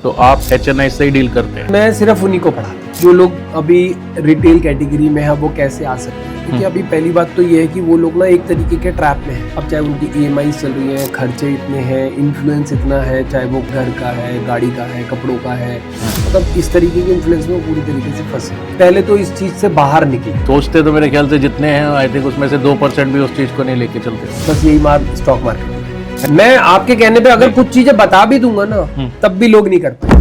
तो आप HNI से ही डील करते हैं? मैं सिर्फ उन्हीं को पढ़ाता हूँ जो लोग अभी रिटेल कैटेगरी में है, वो कैसे आ सकते हैं। क्योंकि अभी पहली बात तो ये है कि वो लोग ना एक तरीके के ट्रैप में हैं। अब चाहे उनकी EMI चल रही है, खर्चे इतने हैं, इन्फ्लुएंस इतना है, चाहे वो घर का है, गाड़ी का है, कपड़ों का है, मतलब इस तरीके के इन्फ्लुएंस में वो पूरी तरीके से फंसे। पहले तो इस चीज से बाहर निकले। सोचते तो मेरे ख्याल से जितने हैं, आई थिंक उसमें से 2% भी उस चीज को नहीं लेके चलते। बस यही बात स्टॉक मार्केट में। मैं आपके कहने पे अगर कुछ चीजें बता भी दूंगा ना, तब भी लोग नहीं करते।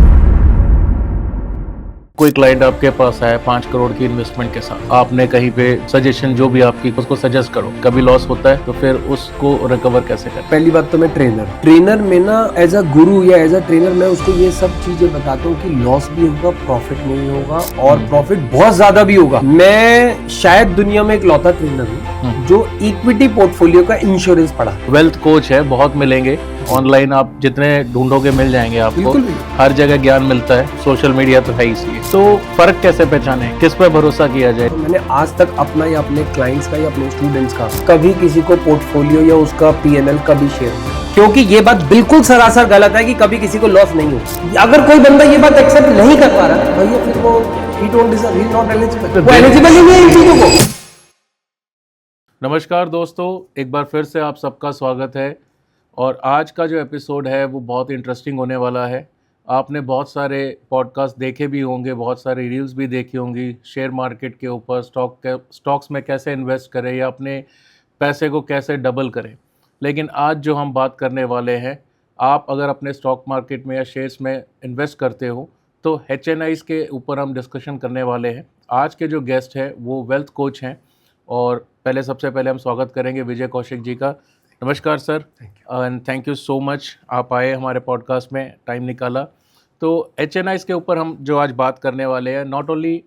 कोई क्लाइंट आपके पास आया 5 करोड़ की इन्वेस्टमेंट के साथ, आपने कहीं पे सजेशन जो भी आपकी उसको सजेस्ट करो, कभी लॉस होता है तो फिर उसको रिकवर कैसे करें? पहली बात तो मैं ट्रेनर में ना एज अ गुरु या एज अ ट्रेनर मैं उसको ये सब चीजें बताता हूँ कि लॉस भी होगा, प्रॉफिट नहीं होगा, और प्रॉफिट बहुत ज्यादा भी होगा। मैं शायद दुनिया में इकलौता ट्रेनर हूँ जो इक्विटी पोर्टफोलियो का इंश्योरेंस पढ़ा। वेल्थ कोच है, बहुत मिलेंगे ऑनलाइन, आप जितने ढूंढोगे मिल जाएंगे आपको। बिल्कुल भी। हर जगह ज्ञान मिलता है, सोशल मीडिया तो है ही सी। तो फर्क कैसे पहचाने, किस पे भरोसा किया जाए? तो मैंने आज तक अपना या अपने क्लाइंट्स का या अपने स्टूडेंट्स का कभी किसी को पोर्टफोलियो या उसका PNL कभी शेयर नहीं किया। क्योंकि ये बात बिल्कुल सरासर गलत है कि कभी किसी को लॉस नहीं हो। अगर कोई बंदा ये बात एक्सेप्ट नहीं कर पा रहा है भैया, फिर वो he don't deserve, he is not eligible, वो एलिजिबल ही नहीं है इन चीजों को। नमस्कार दोस्तों, एक बार फिर से आप सबका स्वागत है। और आज का जो एपिसोड है वो बहुत इंटरेस्टिंग होने वाला है। आपने बहुत सारे पॉडकास्ट देखे भी होंगे, बहुत सारी रील्स भी देखी होंगी शेयर मार्केट के ऊपर, स्टॉक्स में कैसे इन्वेस्ट करें या अपने पैसे को कैसे डबल करें। लेकिन आज जो हम बात करने वाले हैं, आप अगर अपने स्टॉक मार्केट में या शेयर्स में इन्वेस्ट करते हो तो HNIs के ऊपर हम डिस्कशन करने वाले हैं। आज के जो गेस्ट हैं वो वेल्थ कोच हैं, और सबसे पहले हम स्वागत करेंगे विजय कौशिक जी का। नमस्कार sir, and thank you so much, आप आए हमारे पॉडकास्ट में, टाइम निकाला। तो HNIs के ऊपर हम जो आज बात करने वाले हैं, नॉट ओनली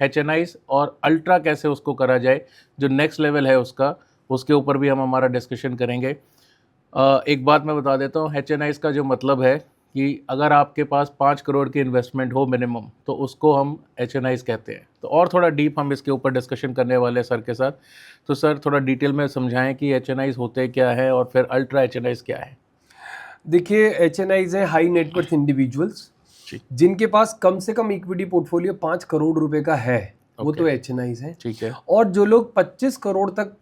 HNIs और अल्ट्रा कैसे उसको करा जाए, जो नेक्स्ट लेवल है उसके ऊपर भी हम हमारा डिस्कशन करेंगे। एक बात मैं बता देता हूँ, HNIs का जो मतलब है कि अगर आपके पास 5 करोड़ की इन्वेस्टमेंट हो मिनिमम, तो उसको हम HNIs कहते हैं। तो और थोड़ा डीप हम इसके ऊपर डिस्कशन करने वाले हैं सर के साथ। तो सर थोड़ा डिटेल में समझाएं कि HNIs होते क्या है और फिर अल्ट्रा HNIs क्या है। देखिए, HNIs है हाई नेटवर्थ इंडिविजुअल्स, जिनके पास कम से कम इक्विटी पोर्टफोलियो 5 करोड़ रुपए का है, वो तो HNIs है। ठीक है। और जो लोग 25 करोड़ तक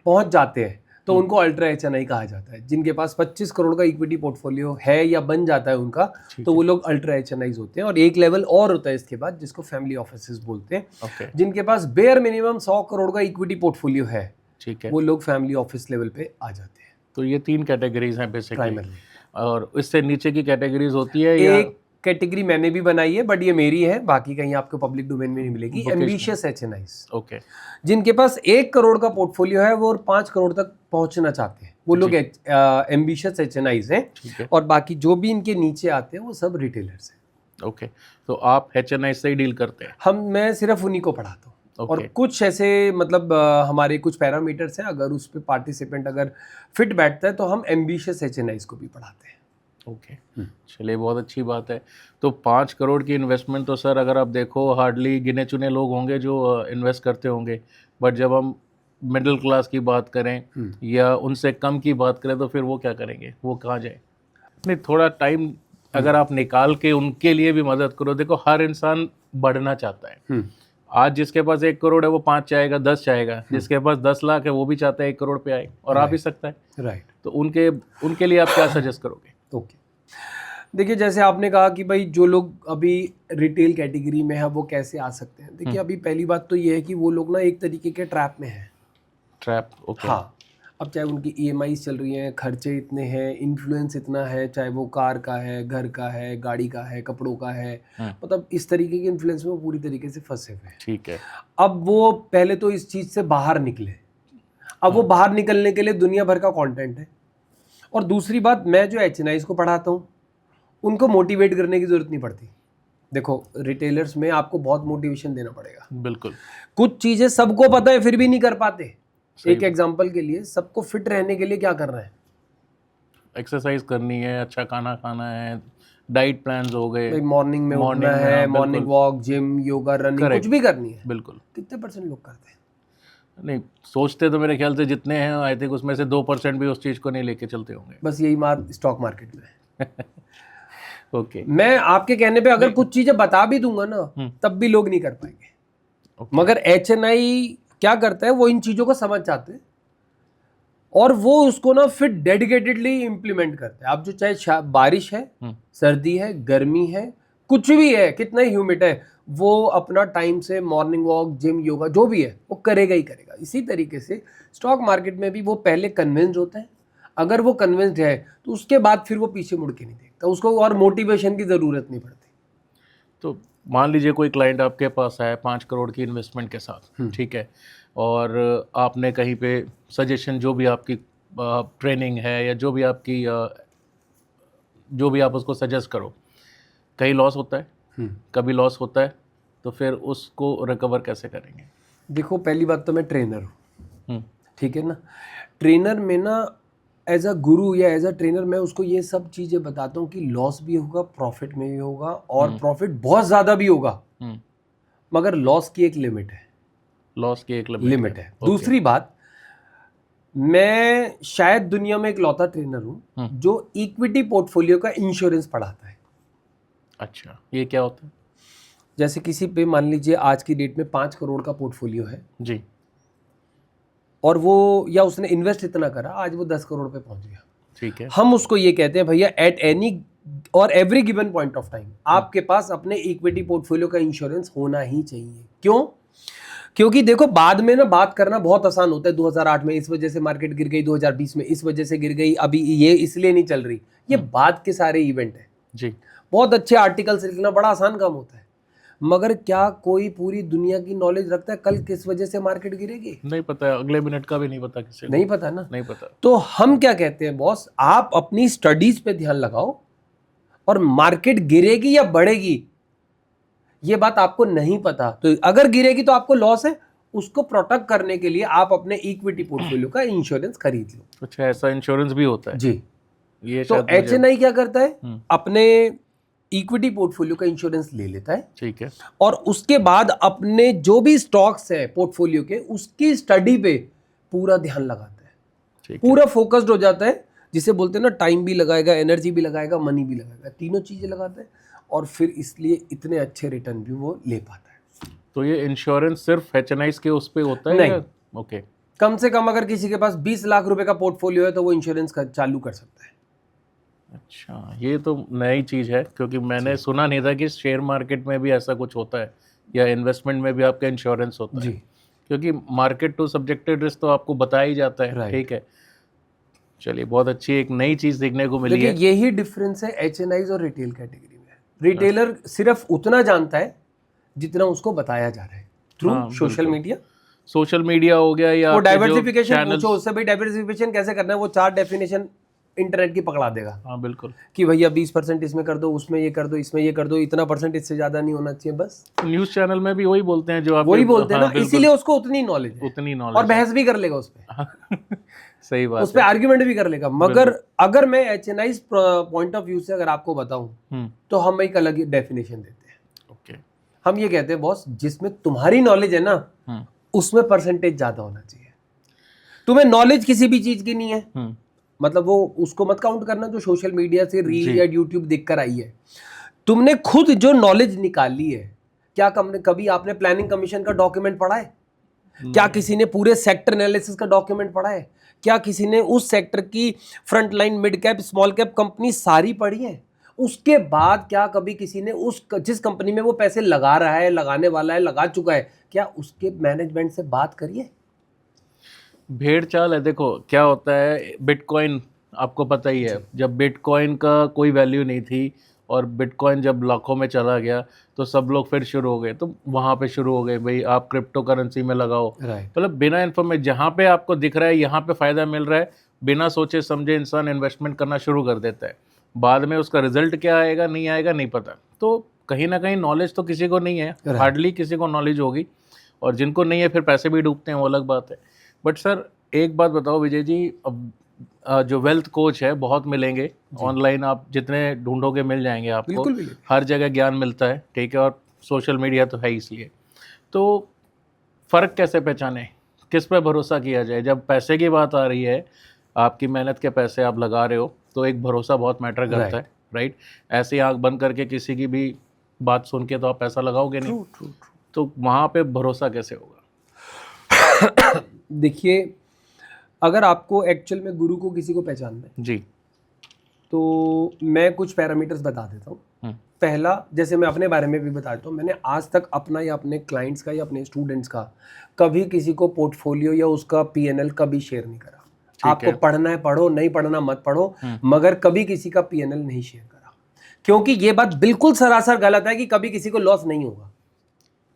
पहुंच जाते हैं तो उनको अल्ट्रा HNI कहा जाता है। जिनके पास 25 करोड़ का इक्विटी पोर्टफोलियो है या बन जाता है उनका, तो वो लोग अल्ट्रा HNIs होते हैं। और एक लेवल और होता है इसके बाद, जिसको फैमिली ऑफिसेस बोलते हैं। जिनके पास बेयर मिनिमम 100 करोड़ का इक्विटी पोर्टफोलियो है, ठीक है, वो लोग फैमिली ऑफिस लेवल पे आ जाते हैं। तो ये 3 कैटेगरीज हैं बेसिकली, प्राइमरली। और इससे नीचे की कैटेगरीज होती है या? एक कैटेगरी मैंने भी बनाई है, बट ये मेरी है, बाकी कहीं आपको पब्लिक डोमेन में नहीं मिलेगी। एम्बिशियस HNIs, ओके, जिनके पास 1 करोड़ का पोर्टफोलियो है वो और 5 करोड़ तक पहुंचना चाहते हैं, वो लोग एम्बिशियस HNIs हैं। और बाकी जो भी इनके नीचे आते हैं वो सब रिटेलर्स हैं। ओके, तो आप HNI से ही डील करते हैं? मैं सिर्फ उन्हीं को पढ़ाता हूँ। और कुछ ऐसे मतलब हमारे कुछ पैरामीटर्स हैं, अगर उस पे पार्टिसिपेंट अगर फिट बैठता है तो हम एम्बिशियस HNIs को भी पढ़ाते हैं। ओके, चलिए बहुत अच्छी बात है। तो 5 करोड़ की इन्वेस्टमेंट तो सर अगर आप देखो हार्डली गिने चुने लोग होंगे जो इन्वेस्ट करते होंगे। बट जब हम मिडिल क्लास की बात करें या उनसे कम की बात करें, तो फिर वो क्या करेंगे, वो कहाँ जाए? नहीं, थोड़ा टाइम अगर आप निकाल के उनके लिए भी मदद करो। देखो, हर इंसान बढ़ना चाहता है। आज जिसके पास 1 करोड़ है वो 5 चाहेगा, 10 चाहेगा। जिसके पास 10 लाख है वो भी चाहता है 1 करोड़ पे आए, और आ भी सकता है। राइट। तो उनके लिए आप क्या सजेस्ट करोगे? ओके, देखिए, जैसे आपने कहा कि भाई जो लोग अभी रिटेल कैटेगरी में है वो कैसे आ सकते हैं। देखिए, अभी पहली बात तो ये है कि वो लोग ना एक तरीके के ट्रैप में हैं। Trap, okay. हाँ, अब चाहे उनकी EMI चल रही हैं, खर्चे इतने हैं, इन्फ्लुएंस इतना है, चाहे वो कार का है, घर का है, गाड़ी का है, कपड़ों का है, मतलब इस तरीके के इन्फ्लुएंस में वो पूरी तरीके से फंसे हुए हैं। ठीक है। अब वो पहले तो इस चीज़ से बाहर निकले। अब वो बाहर निकलने के लिए दुनिया भर का कंटेंट है। और दूसरी बात, मैं जो HNIs को पढ़ाता हूँ उनको मोटिवेट करने की जरूरत नहीं पड़ती। देखो, रिटेलर्स में आपको बहुत मोटिवेशन देना पड़ेगा। बिल्कुल। कुछ चीजें सबको पता है फिर भी नहीं कर पाते। एक एग्जांपल के लिए, सबको फिट रहने के लिए क्या करना है? एक्सरसाइज करनी है, अच्छा खाना खाना है, डाइट प्लान्स हो गए, मॉर्निंग में उठना है, morning walk, gym, yoga, running, कुछ भी करनी है। बिल्कुल। कितने % लोग करते हैं? नहीं, सोचते तो मेरे ख्याल से जितने हैं, आई थिंक उसमें से 2% भी उस चीज़ को नहीं लेके चलते होंगे। बस यही बात स्टॉक मार्केट में है। ओके। मैं आपके कहने पे अगर कुछ चीजें बता भी दूंगा ना तब भी लोग नहीं कर पाएंगे। मगर HNI क्या करता है, वो इन चीजों को समझ जाते हैं और वो उसको ना फिर डेडिकेटेडली इंप्लीमेंट करते हैं। आप जो चाहे बारिश है, सर्दी है, गर्मी है, कुछ भी है, कितना ही ह्यूमिड है, वो अपना टाइम से मॉर्निंग वॉक, जिम, योगा जो भी है वो करेगा ही करेगा। इसी तरीके से स्टॉक मार्केट में भी वो पहले कन्विंस्ड होता है। अगर वो कन्विंस्ड है तो उसके बाद फिर वो पीछे मुड़ के नहीं देखता, उसको और मोटिवेशन की ज़रूरत नहीं पड़ती। तो मान लीजिए कोई क्लाइंट आपके पास आया 5 करोड़ की इन्वेस्टमेंट के साथ, ठीक है, और आपने कहीं पे सजेशन, जो भी आपकी ट्रेनिंग है या जो भी आपकी जो भी आप उसको सजेस्ट करो, कहीं लॉस होता है, कभी लॉस होता है, तो फिर उसको रिकवर कैसे करेंगे? देखो, पहली बात तो मैं ट्रेनर हूँ, ठीक है ना। ट्रेनर में ना एज अ गुरु या एज अ ट्रेनर मैं उसको ये सब चीज़ें बताता हूँ कि लॉस भी होगा, प्रॉफिट में भी होगा, और प्रॉफिट बहुत ज़्यादा भी होगा, मगर लॉस की एक लिमिट है। लॉस की एक लिमिट है। दूसरी बात, मैं शायद दुनिया में इकलौता ट्रेनर हूँ जो इक्विटी पोर्टफोलियो का इंश्योरेंस पढ़ाता है। अच्छा, ये क्या होता है? जैसे किसी पे मान लीजिए आज की डेट में 5 करोड़ का पोर्टफोलियो है जी, और वो, या उसने इन्वेस्ट इतना करा, आज वो 10 करोड़ पे पहुंच गया, ठीक है। हम उसको ये कहते हैं भैया एट एनी और every given point of time आपके पास अपने इक्विटी पोर्टफोलियो का इंश्योरेंस होना ही चाहिए। क्यों? क्योंकि देखो, बाद में ना बात करना बहुत आसान होता है। 2008 में इस वजह से मार्केट गिर गई, 2020 में इस वजह से गिर गई, अभी ये इसलिए नहीं चल रही, ये बाद के सारे इवेंट है जी। बहुत अच्छे आर्टिकल्स लिखना बड़ा आसान काम होता है, मगर क्या कोई पूरी दुनिया की नॉलेज रखता है कल किस वजह से मार्केट गिरेगी? नहीं पता, अगले मिनट का भी नहीं पता किसी को। नहीं पता ना, नहीं पता। तो हम क्या कहते हैं बॉस, आप अपनी स्टडीज पे ध्यान लगाओ और मार्केट गिरेगी या बढ़ेगी ये बात आपको नहीं पता, तो अगर गिरेगी तो आपको लॉस है, उसको प्रोटेक्ट करने के लिए आप अपने इक्विटी पोर्टफोलियो का इंश्योरेंस खरीद लो। अच्छा, ऐसा इंश्योरेंस भी होता है? जी। ये तो HNI क्या करता है, अपने इक्विटी पोर्टफोलियो का इंश्योरेंस ले लेता है, ठीक है, और उसके बाद अपने जो भी स्टॉक्स है पोर्टफोलियो के, उसकी स्टडी पे पूरा ध्यान लगाता है, ठीक पूरा फोकस्ड हो जाता है, जिसे बोलते हैं ना, टाइम भी लगाएगा, एनर्जी भी लगाएगा, मनी भी लगाएगा, तीनों चीजें लगाता है, और फिर इसलिए इतने अच्छे रिटर्न भी वो ले पाता है। तो ये इंश्योरेंस सिर्फ HNI के उस पे होता है? नहीं। ओके। कम से कम अगर किसी के पास 20 लाख रुपए का पोर्टफोलियो है तो वो इंश्योरेंस चालू कर सकता है। अच्छा, ये तो नई चीज़ है, क्योंकि मैंने सुना नहीं था कि शेयर मार्केट में भी ऐसा कुछ होता है या इन्वेस्टमेंट में भी आपका इंश्योरेंस होता है। क्योंकि मार्केट टू सब्जेक्टेड रिस्क तो आपको बताया ही जाता है, ठीक है। चलिए, बहुत अच्छी एक नई चीज़ देखने को मिली है। यही डिफरेंस है HNIs और रिटेल कैटेगरी में। रिटेलर सिर्फ उतना जानता है जितना उसको बताया जा रहा है through social media. Social media हो गया, या वो डाइवर्सिफिकेशन पूछो उससे, भाई डाइवर्सिफिकेशन कैसे करना है, वो 4 डेफिनेशन इंटरनेट की पकड़ा देगा। हाँ बिल्कुल, कि भैया 20% इसमें कर दो, उसमें ये कर दो, इसमें ये कर दो, इतना परसेंट इससे ज्यादा नहीं होना चाहिए, बस। न्यूज़ चैनल में भी वही बोलते हैं, जो आप वही बोलते हैं ना, इसीलिए उसको उतनी नॉलेज है, और बहस भी कर लेगा उस पे। सही बात, उस पे आर्ग्यूमेंट भी कर लेगा। मगर अगर मैं HNI पॉइंट ऑफ व्यू से अगर आपको बताऊं तो हम एक अलग डेफिनेशन देते हैं। ओके। हम ये कहते हैं बॉस, जिसमें तुम्हारी नॉलेज है ना उसमें परसेंटेज ज्यादा होना चाहिए। तुम्हें नॉलेज किसी भी चीज की नहीं है, मतलब वो उसको मत काउंट करना जो सोशल मीडिया से रील या यूट्यूब देखकर आई है। तुमने खुद जो नॉलेज निकाली है, क्या कभी आपने प्लानिंग कमीशन का डॉक्यूमेंट पढ़ा है? क्या किसी ने पूरे सेक्टर एनालिसिस का डॉक्यूमेंट पढ़ा है? क्या किसी ने उस सेक्टर की front line, mid cap, small cap company सारी पढ़ी है? उसके बाद क्या कभी किसी ने उस जिस कंपनी में वो पैसे लगा रहा है, लगाने वाला है, लगा चुका है, क्या उसके मैनेजमेंट से बात करिए? भेड़ चाल है। देखो क्या होता है, बिटकॉइन आपको पता ही है, जब बिटकॉइन का कोई वैल्यू नहीं थी और बिटकॉइन जब लाखों में चला गया तो सब लोग फिर शुरू हो गए, तो वहाँ पे शुरू हो गए भाई आप क्रिप्टो करेंसी में लगाओ। मतलब बिना इन्फॉर्मेशन, जहाँ पे आपको दिख रहा है यहाँ पे फ़ायदा मिल रहा है, बिना सोचे समझे इंसान इन्वेस्टमेंट करना शुरू कर देता है। बाद में उसका रिजल्ट क्या आएगा नहीं आएगा नहीं पता। तो कहीं ना कहीं नॉलेज तो किसी को नहीं है, हार्डली किसी को नॉलेज होगी, और जिनको नहीं है फिर पैसे भी डूबते हैं, वो अलग बात है। बट सर एक बात बताओ विजय जी, अब जो वेल्थ कोच है बहुत मिलेंगे ऑनलाइन, आप जितने ढूंढोगे मिल जाएंगे आपको, हर जगह ज्ञान मिलता है, ठीक है, और सोशल मीडिया तो है इसलिए। तो फ़र्क कैसे पहचाने, किस पे भरोसा किया जाए? जब पैसे की बात आ रही है, आपकी मेहनत के पैसे आप लगा रहे हो, तो एक भरोसा बहुत मैटर करता है। राइट। ऐसे ही आंख बंद करके किसी की भी बात सुन के तो आप पैसा लगाओगे नहीं। ट्रू। तो वहाँ पे भरोसा कैसे होगा? देखिए, अगर आपको एक्चुअल में गुरु को किसी को पहचानना है जी। तो मैं कुछ पैरामीटर्स बता देता हूँ। पहला, जैसे मैं अपने बारे में भी बता देता हूँ, मैंने आज तक अपना या अपने क्लाइंट्स का या अपने स्टूडेंट्स का कभी किसी को पोर्टफोलियो या उसका पीएनएल कभी शेयर नहीं करा। आपको पढ़ना है पढ़ो, नहीं पढ़ना मत पढ़ो, मगर कभी किसी का पीएनएल नहीं शेयर करा, क्योंकि ये बात बिल्कुल सरासर गलत है कि कभी किसी को लॉस नहीं होगा।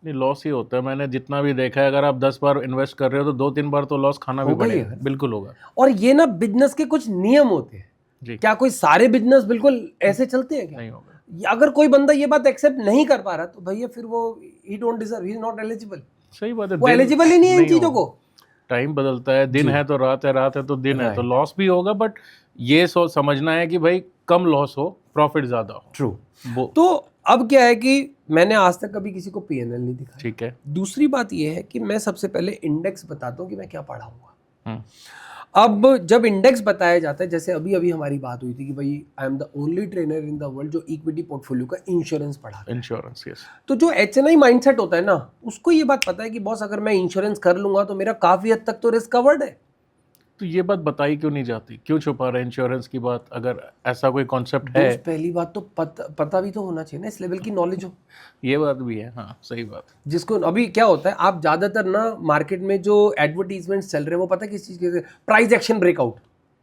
नहीं, लॉस ही होता है। मैंने जितना भी देखा है, अगर आप 10 बार इन्वेस्ट कर रहे हो तो 2-3 बार तो लॉस खाना भी पड़ेगा। बिल्कुल होगा। और ये ना बिजनेस के कुछ नियम होते हैं जी। क्या कोई सारे बिजनेस बिल्कुल ऐसे चलते हैं क्या? नहीं होगा। अगर कोई बंदा ये बात एक्सेप्ट नहीं कर पा रहा तो भैया फिर वो ही don't deserve, he is not eligible. सही बात है, वो एलिजिबल ही नहीं है इन चीजों को। टाइम बदलता है, दिन है तो रात है, रात है तो दिन है, तो लॉस भी होगा, बट ये सोच समझना है कि भाई कम लॉस हो, प्रॉफिट ज्यादा हो। ट्रू। तो अब क्या है कि मैंने आज तक कभी किसी को पीएनएल नहीं दिखाया। ठीक है। दूसरी बात ये है कि मैं सबसे पहले इंडेक्स बताता हूँ कि मैं क्या पढ़ा हुआ। अब जब इंडेक्स बताया जाता है, जैसे अभी अभी हमारी बात हुई थी कि भाई I am the only trainer in the world जो इक्विटी पोर्टफोलियो का इंश्योरेंस पढ़ा। Insurance, yes. तो जो एचएनआई माइंडसेट होता है ना, उसको ये बात पता है कि बॉस अगर मैं इंश्योरेंस कर लूंगा तो मेरा काफी हद तक तो रिस्क कवर्ड है। तो ये बात बताई क्यों नहीं जाती? क्यों छुपा रहे इंश्योरेंस की बात? अगर ऐसा कोई कॉन्सेप्ट है, पहली बात तो पता भी तो होना चाहिए ना, इस लेवल की नॉलेज हो। ये बात भी है, हाँ सही बात। जिसको अभी क्या होता है, आप ज्यादातर ना मार्केट में जो एडवर्टीजमेंट चल रहे हैं वो पता है किस चीज के? प्राइस एक्शन ब्रेकआउट,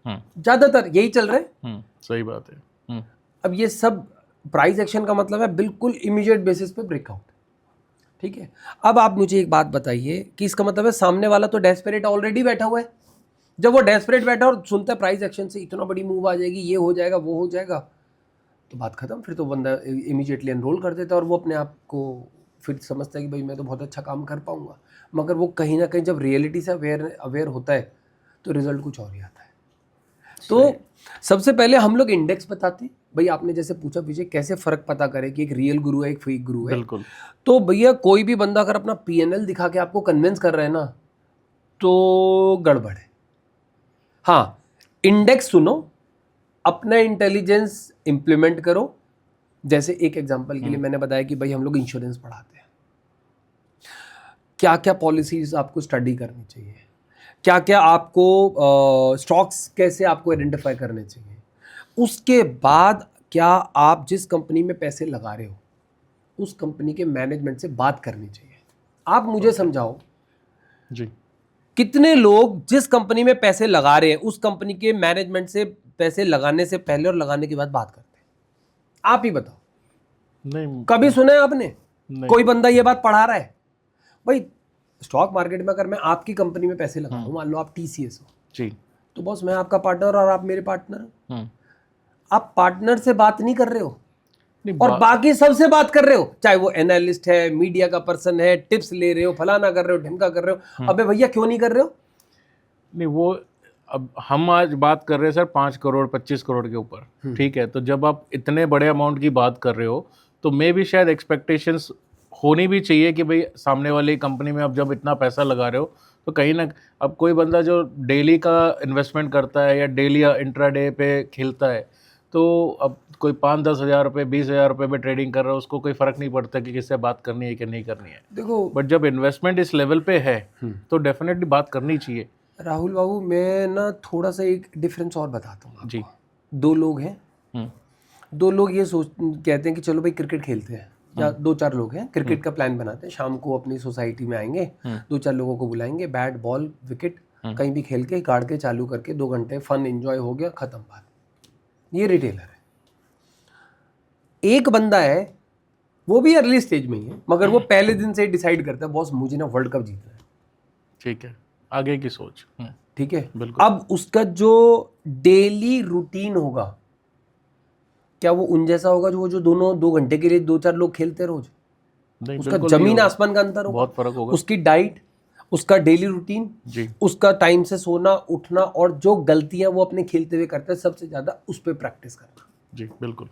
ज्यादातर यही चल रहे हैं। सही बात है। अब ये सब प्राइस एक्शन का मतलब है बिल्कुल इमीडिएट बेसिस पे ब्रेकआउट। ठीक है। अब आप मुझे एक बात बताइए कि इसका मतलब है सामने वाला तो डेस्परेट ऑलरेडी बैठा हुआ है। जब वो डेस्परेट बैठा और सुनता है प्राइस एक्शन से इतना बड़ी मूव आ जाएगी, ये हो जाएगा, वो हो जाएगा, तो बात खत्म। फिर तो बंदा इमीडिएटली एनरोल कर देता है और वो अपने आप को फिर समझता है कि भाई मैं तो बहुत अच्छा काम कर पाऊंगा। मगर वो कहीं ना कहीं जब रियलिटी से अवेयर होता है तो रिजल्ट कुछ और ही आता है। तो सबसे पहले हम लोग इंडेक्स बताते हैं। भाई आपने जैसे पूछा पीछे कैसे फर्क पता करे कि एक रियल गुरु है, एक फेक गुरु है। बिल्कुल। तो भैया कोई भी बंदा अगर अपना पीएनएल दिखा के आपको कन्विंस कर रहा है ना, तो गड़बड़ है। हाँ, इंडेक्स सुनो, अपना इंटेलिजेंस इंप्लीमेंट करो। जैसे एक एग्जांपल के लिए मैंने बताया कि भाई हम लोग इंश्योरेंस पढ़ाते हैं, क्या क्या पॉलिसीज आपको स्टडी करनी चाहिए, क्या क्या आपको स्टॉक्स कैसे आपको आइडेंटिफाई करने चाहिए। उसके बाद क्या आप जिस कंपनी में पैसे लगा रहे हो उस कंपनी के मैनेजमेंट से बात करनी चाहिए। आप मुझे समझाओ जी, कितने लोग जिस कंपनी में पैसे लगा रहे हैं उस कंपनी के मैनेजमेंट से पैसे लगाने से पहले और लगाने के बाद बात करते हैं? आप ही बताओ। नहीं, कभी सुना है आपने नहीं। कोई बंदा ये बात पढ़ा रहा है? भाई स्टॉक मार्केट में अगर मैं आपकी कंपनी में पैसे लगा रहा हूं, मान लो आप टीसीएस हो जी, तो बॉस मैं आपका पार्टनर और आप मेरे पार्टनर। आप पार्टनर से बात नहीं कर रहे हो और बाकी सबसे बात कर रहे हो, चाहे वो एनालिस्ट है, मीडिया का पर्सन है, टिप्स ले रहे हो, फलाना कर रहे हो, ढिमका कर रहे हो। अबे भैया क्यों नहीं कर रहे हो? नहीं, वो अब हम आज बात कर रहे हैं सर 5 करोड़ 25 करोड़ के ऊपर, ठीक है। तो जब आप इतने बड़े अमाउंट की बात कर रहे हो तो मे भी शायद एक्सपेक्टेशंस होनी भी चाहिए कि भाई सामने वाली कंपनी में आप जब इतना पैसा लगा रहे हो तो कहीं ना, अब कोई बंदा जो डेली का इन्वेस्टमेंट करता है या डेली या इंट्राडे पे खेलता है, तो अब कोई 5-10 हज़ार रुपये 20 हज़ार रुपये में ट्रेडिंग कर रहा है, उसको कोई फ़र्क नहीं पड़ता कि किससे बात करनी है कि नहीं करनी है। देखो, बट जब इन्वेस्टमेंट इस लेवल पे है तो डेफिनेटली बात करनी चाहिए। राहुल बाबू, मैं ना थोड़ा सा एक डिफरेंस और बताता हूँ जी। दो लोग हैं, दो लोग ये कहते हैं कि चलो भाई क्रिकेट खेलते हैं, या 2-4 लोग हैं क्रिकेट का प्लान बनाते हैं, शाम को अपनी सोसाइटी में आएंगे, 2-4 लोगों को बुलाएंगे, बैट बॉल विकेट कहीं भी खेल के गाड़ के चालू करके 2 घंटे फन एंजॉय हो गया, खत्म बात। ये रिटेलर है। एक बंदा है वो भी अर्ली स्टेज में ही है, मगर वो पहले दिन से डिसाइड करता है बॉस मुझे ना वर्ल्ड कप जीतना है। ठीक है, आगे की सोच। ठीक है, अब उसका जो डेली रूटीन होगा क्या वो उन जैसा होगा जो वो जो दोनों 2 घंटे के लिए 2-4 लोग खेलते रोज? उसका जमीन आसमान का अंतर होगा, बहुत फर्क होगा। उसकी डाइट, उसका डेली रूटीन जी, उसका टाइम से सोना उठना, और जो गलतियां वो अपने खेलते हुए करता है सबसे ज्यादा उस पर प्रैक्टिस करना। जी बिल्कुल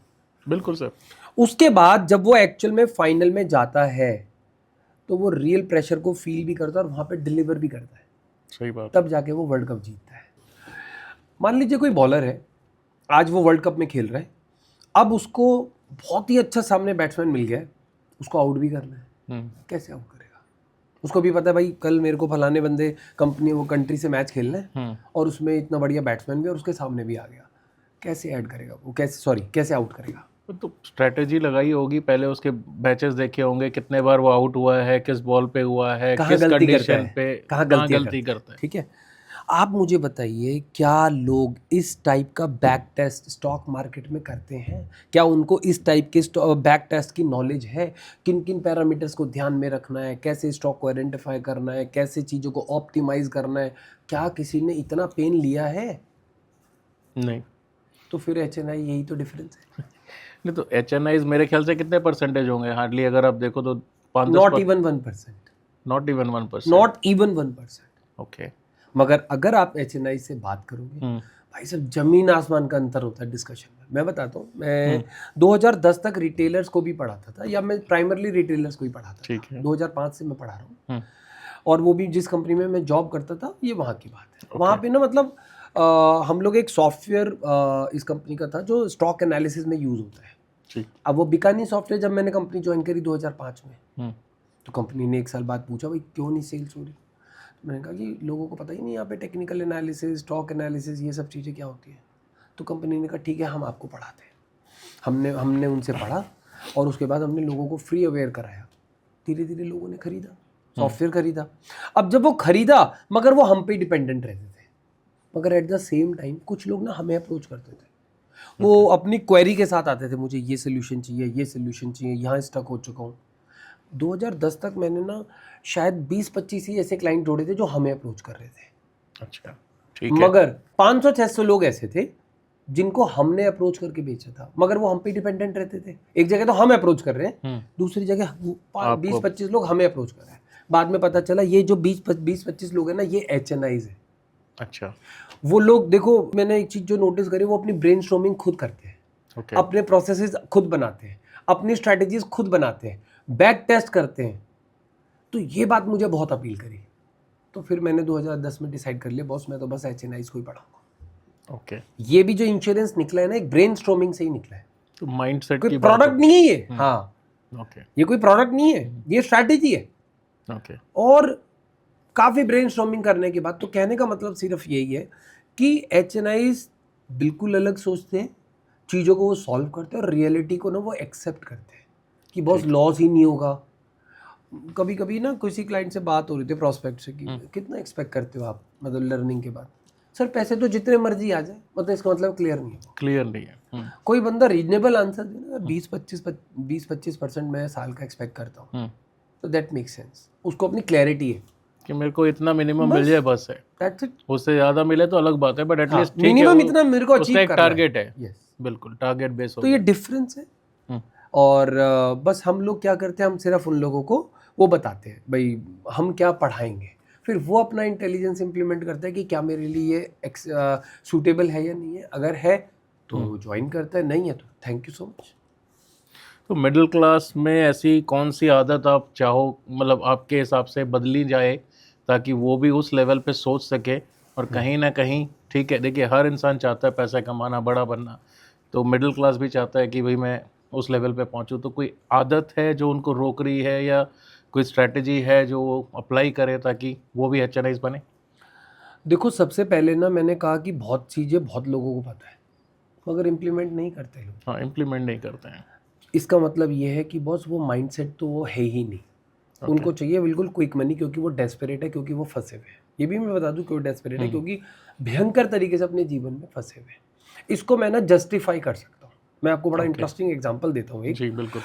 बिल्कुल सर। उसके बाद जब वो एक्चुअल में फाइनल में जाता है तो वो रियल प्रेशर को फील भी करता है और वहां पे डिलीवर भी करता है। सही बात। तब जाके वो वर्ल्ड कप जीतता है। मान लीजिए कोई बॉलर है, आज वो वर्ल्ड कप में खेल रहा है, अब उसको बहुत ही अच्छा सामने बैट्समैन मिल गया है, उसको आउट भी करना है। कैसे आउट करेगा? उसको भी पता है भाई कल मेरे को फलाने बंदे कंपनी वो कंट्री से मैच खेलना है और उसमें इतना बढ़िया बैट्समैन भी और उसके सामने भी आ गया, कैसे ऐड करेगा वो? कैसे आउट करेगा? तो स्ट्रेटेजी लगाई होगी, पहले उसके मैचेस देखे होंगे, कितने बार वो आउट हुआ है, किस बॉल पे हुआ है, किस कंडीशन पे, कहाँ गलती करता है। ठीक है, आप मुझे बताइए क्या लोग इस टाइप का बैक टेस्ट स्टॉक मार्केट में करते हैं? क्या उनको इस टाइप के बैक टेस्ट की नॉलेज है? किन किन पैरामीटर्स को ध्यान में रखना है, कैसे स्टॉक को आइडेंटिफाई करना है, कैसे चीज़ों को ऑप्टिमाइज करना है? क्या किसी ने इतना पेन लिया है? नहीं। तो फिर HNI यही तो डिफरेंस है। नहीं तो HNI मेरे ख्याल से कितने परसेंटेज होंगे? हार्डली अगर आप देखो तो 5-10%। Not even 1%। Not even 1%। Not even 1%। Okay. मगर अगर आप HNI से बात करोगे, भाई साहब जमीन आसमान का अंतर होता है डिस्कशन में। मैं बताता हूँ, मैं 2010 तक रिटेलर्स को भी पढ़ाता था, या मैं प्राइमरली रिटेलर्स को ही पढ़ाता ठीक था। है। 2005 से मैं पढ़ा रहा हूँ, और वो भी जिस कंपनी में मैं जॉब करता था, ये वहाँ की बात है। वहाँ पे ना मतलब हम लोग एक सॉफ्टवेयर इस कंपनी का था जो स्टॉक एनालिसिस में यूज़ होता है। अब वो बिका नहीं सॉफ्टवेयर जब मैंने कंपनी ज्वाइन करी 2005 में। तो कंपनी ने 1 साल बाद पूछा भाई क्यों नहीं सेल्स हो रही? तो मैंने कहा कि लोगों को पता ही नहीं यहाँ पे टेक्निकल एनालिसिस, स्टॉक एनालिसिस, ये सब चीज़ें क्या होती हैं। तो कंपनी ने कहा ठीक है हम आपको पढ़ाते हैं। हमने उनसे पढ़ा और उसके बाद हमने लोगों को फ्री अवेयर कराया। धीरे धीरे लोगों ने खरीदा, सॉफ्टवेयर खरीदा। अब जब वो खरीदा, मगर वो हम पे डिपेंडेंट रहते थे, मगर एट द सेम टाइम कुछ लोग ना हमें अप्रोच करते थे। वो अपनी क्वेरी के साथ आते थे, मुझे ये सोल्यूशन चाहिए, ये सोल्यूशन चाहिए, यहाँ स्टक हो चुका हूँ। 2010 तक मैंने ना शायद 20-25 ही ऐसे क्लाइंट जोड़े थे जो हमें अप्रोच कर रहे थे। अच्छा, ठीक है। मगर 500-600 लोग ऐसे थे जिनको हमने अप्रोच करके बेचा था, मगर वो हम पे डिपेंडेंट रहते थे। एक जगह तो हम अप्रोच कर रहे हैं, दूसरी जगह 20-25 लोग हमें अप्रोच कर रहे हैं। बाद में पता चला ये जो 20-25 लोग हैं ना, ये HNIs है। अच्छा। वो लोग देखो, मैंने एक चीज जो नोटिस करी, वो अपनी ब्रेनस्टॉर्मिंग खुद करते हैं। अपने प्रोसेसेस खुद बनाते हैं, अपनी स्ट्रैटेजीज खुद बनाते हैं, बैक टेस्ट करते हैं। तो ये बात मुझे बहुत अपील करी। तो फिर मैंने 2010 में डिसाइड कर लिया बॉस, मैं तो बस HNIs को ही पढ़ाऊंगा। ओके। ये भी जो इंश्योरेंस निकला है ना, एक ब्रेनस्टॉर्मिंग से ही निकला है। तो माइंडसेट कोई प्रोडक्ट नहीं है ये। हाँ, ओके, ये कोई प्रोडक्ट नहीं है, ये स्ट्रैटेजी है। ओके। और काफ़ी ब्रेनस्टॉर्मिंग करने के बाद, तो कहने का मतलब सिर्फ यही है कि HNIs बिल्कुल अलग सोचते हैं, चीज़ों को वो सॉल्व करते हैं और रियलिटी को ना वो एक्सेप्ट करते हैं कि बॉस लॉस ही नहीं होगा। कभी कभी ना किसी क्लाइंट से बात हो रही थी, प्रोस्पेक्ट से, कि कितना एक्सपेक्ट करते हो आप मतलब लर्निंग के बाद? सर पैसे तो जितने मर्जी आ जाए, मतलब इसका मतलब क्लियर नहीं है। क्लियर नहीं है। कोई बंदा रीजनेबल आंसर देना, 20-25% मैं साल का एक्सपेक्ट करता हूँ, तो दैट मेक सेंस। उसको अपनी क्लैरिटी है कि मेरे को इतना मिनिमम मिल जाए बस है, दैट्स इट। उससे ज़्यादा मिले तो अलग बात है, बट एटलीस्ट ठीक है, मिनिमम इतना मेरे को अचीव उसका एक करना है। टारगेट है। यस, बिल्कुल टारगेट बेस हो तो ये डिफरेंस है। और बस हम लोग क्या करते हैं, हम सिर्फ उन लोगों को वो बताते हैं भाई हम क्या पढ़ाएंगे, फिर वो अपना इंटेलिजेंस इंप्लीमेंट करता है कि क्या मेरे लिए सूटेबल है या नहीं है। अगर है तो ज्वाइन करता है, नहीं है तो थैंक यू सो मच। तो मिडिल क्लास में ऐसी कौन सी आदत आप चाहो, मतलब आपके हिसाब से बदली जाए ताकि वो भी उस लेवल पे सोच सके, और कहीं ना कहीं ठीक है, देखिए हर इंसान चाहता है पैसा कमाना, बड़ा बनना, तो मिडिल क्लास भी चाहता है कि भाई मैं उस लेवल पे पहुंचूं, तो कोई आदत है जो उनको रोक रही है, या कोई स्ट्रैटेजी है जो वो अप्लाई करे ताकि वो भी HNIs बने? देखो, सबसे पहले ना मैंने कहा कि बहुत चीज़ें बहुत लोगों को पता है मगर इम्प्लीमेंट नहीं करते लोग। हाँ, इम्प्लीमेंट नहीं करते हैं। इसका मतलब ये है कि बॉस वो माइंडसेट तो वो है ही नहीं। उनको चाहिए बिल्कुल क्विक मनी, क्योंकि वो डेस्परेट है, क्योंकि वो फंसे हुए हैं। ये भी मैं बता दूं क्यों डेस्परेट है, क्योंकि भयंकर तरीके से अपने जीवन में फंसे हुए हैं। इसको मैं ना जस्टिफाई कर सकता हूँ। मैं आपको बड़ा इंटरेस्टिंग एग्जांपल देता हूँ। जी बिल्कुल।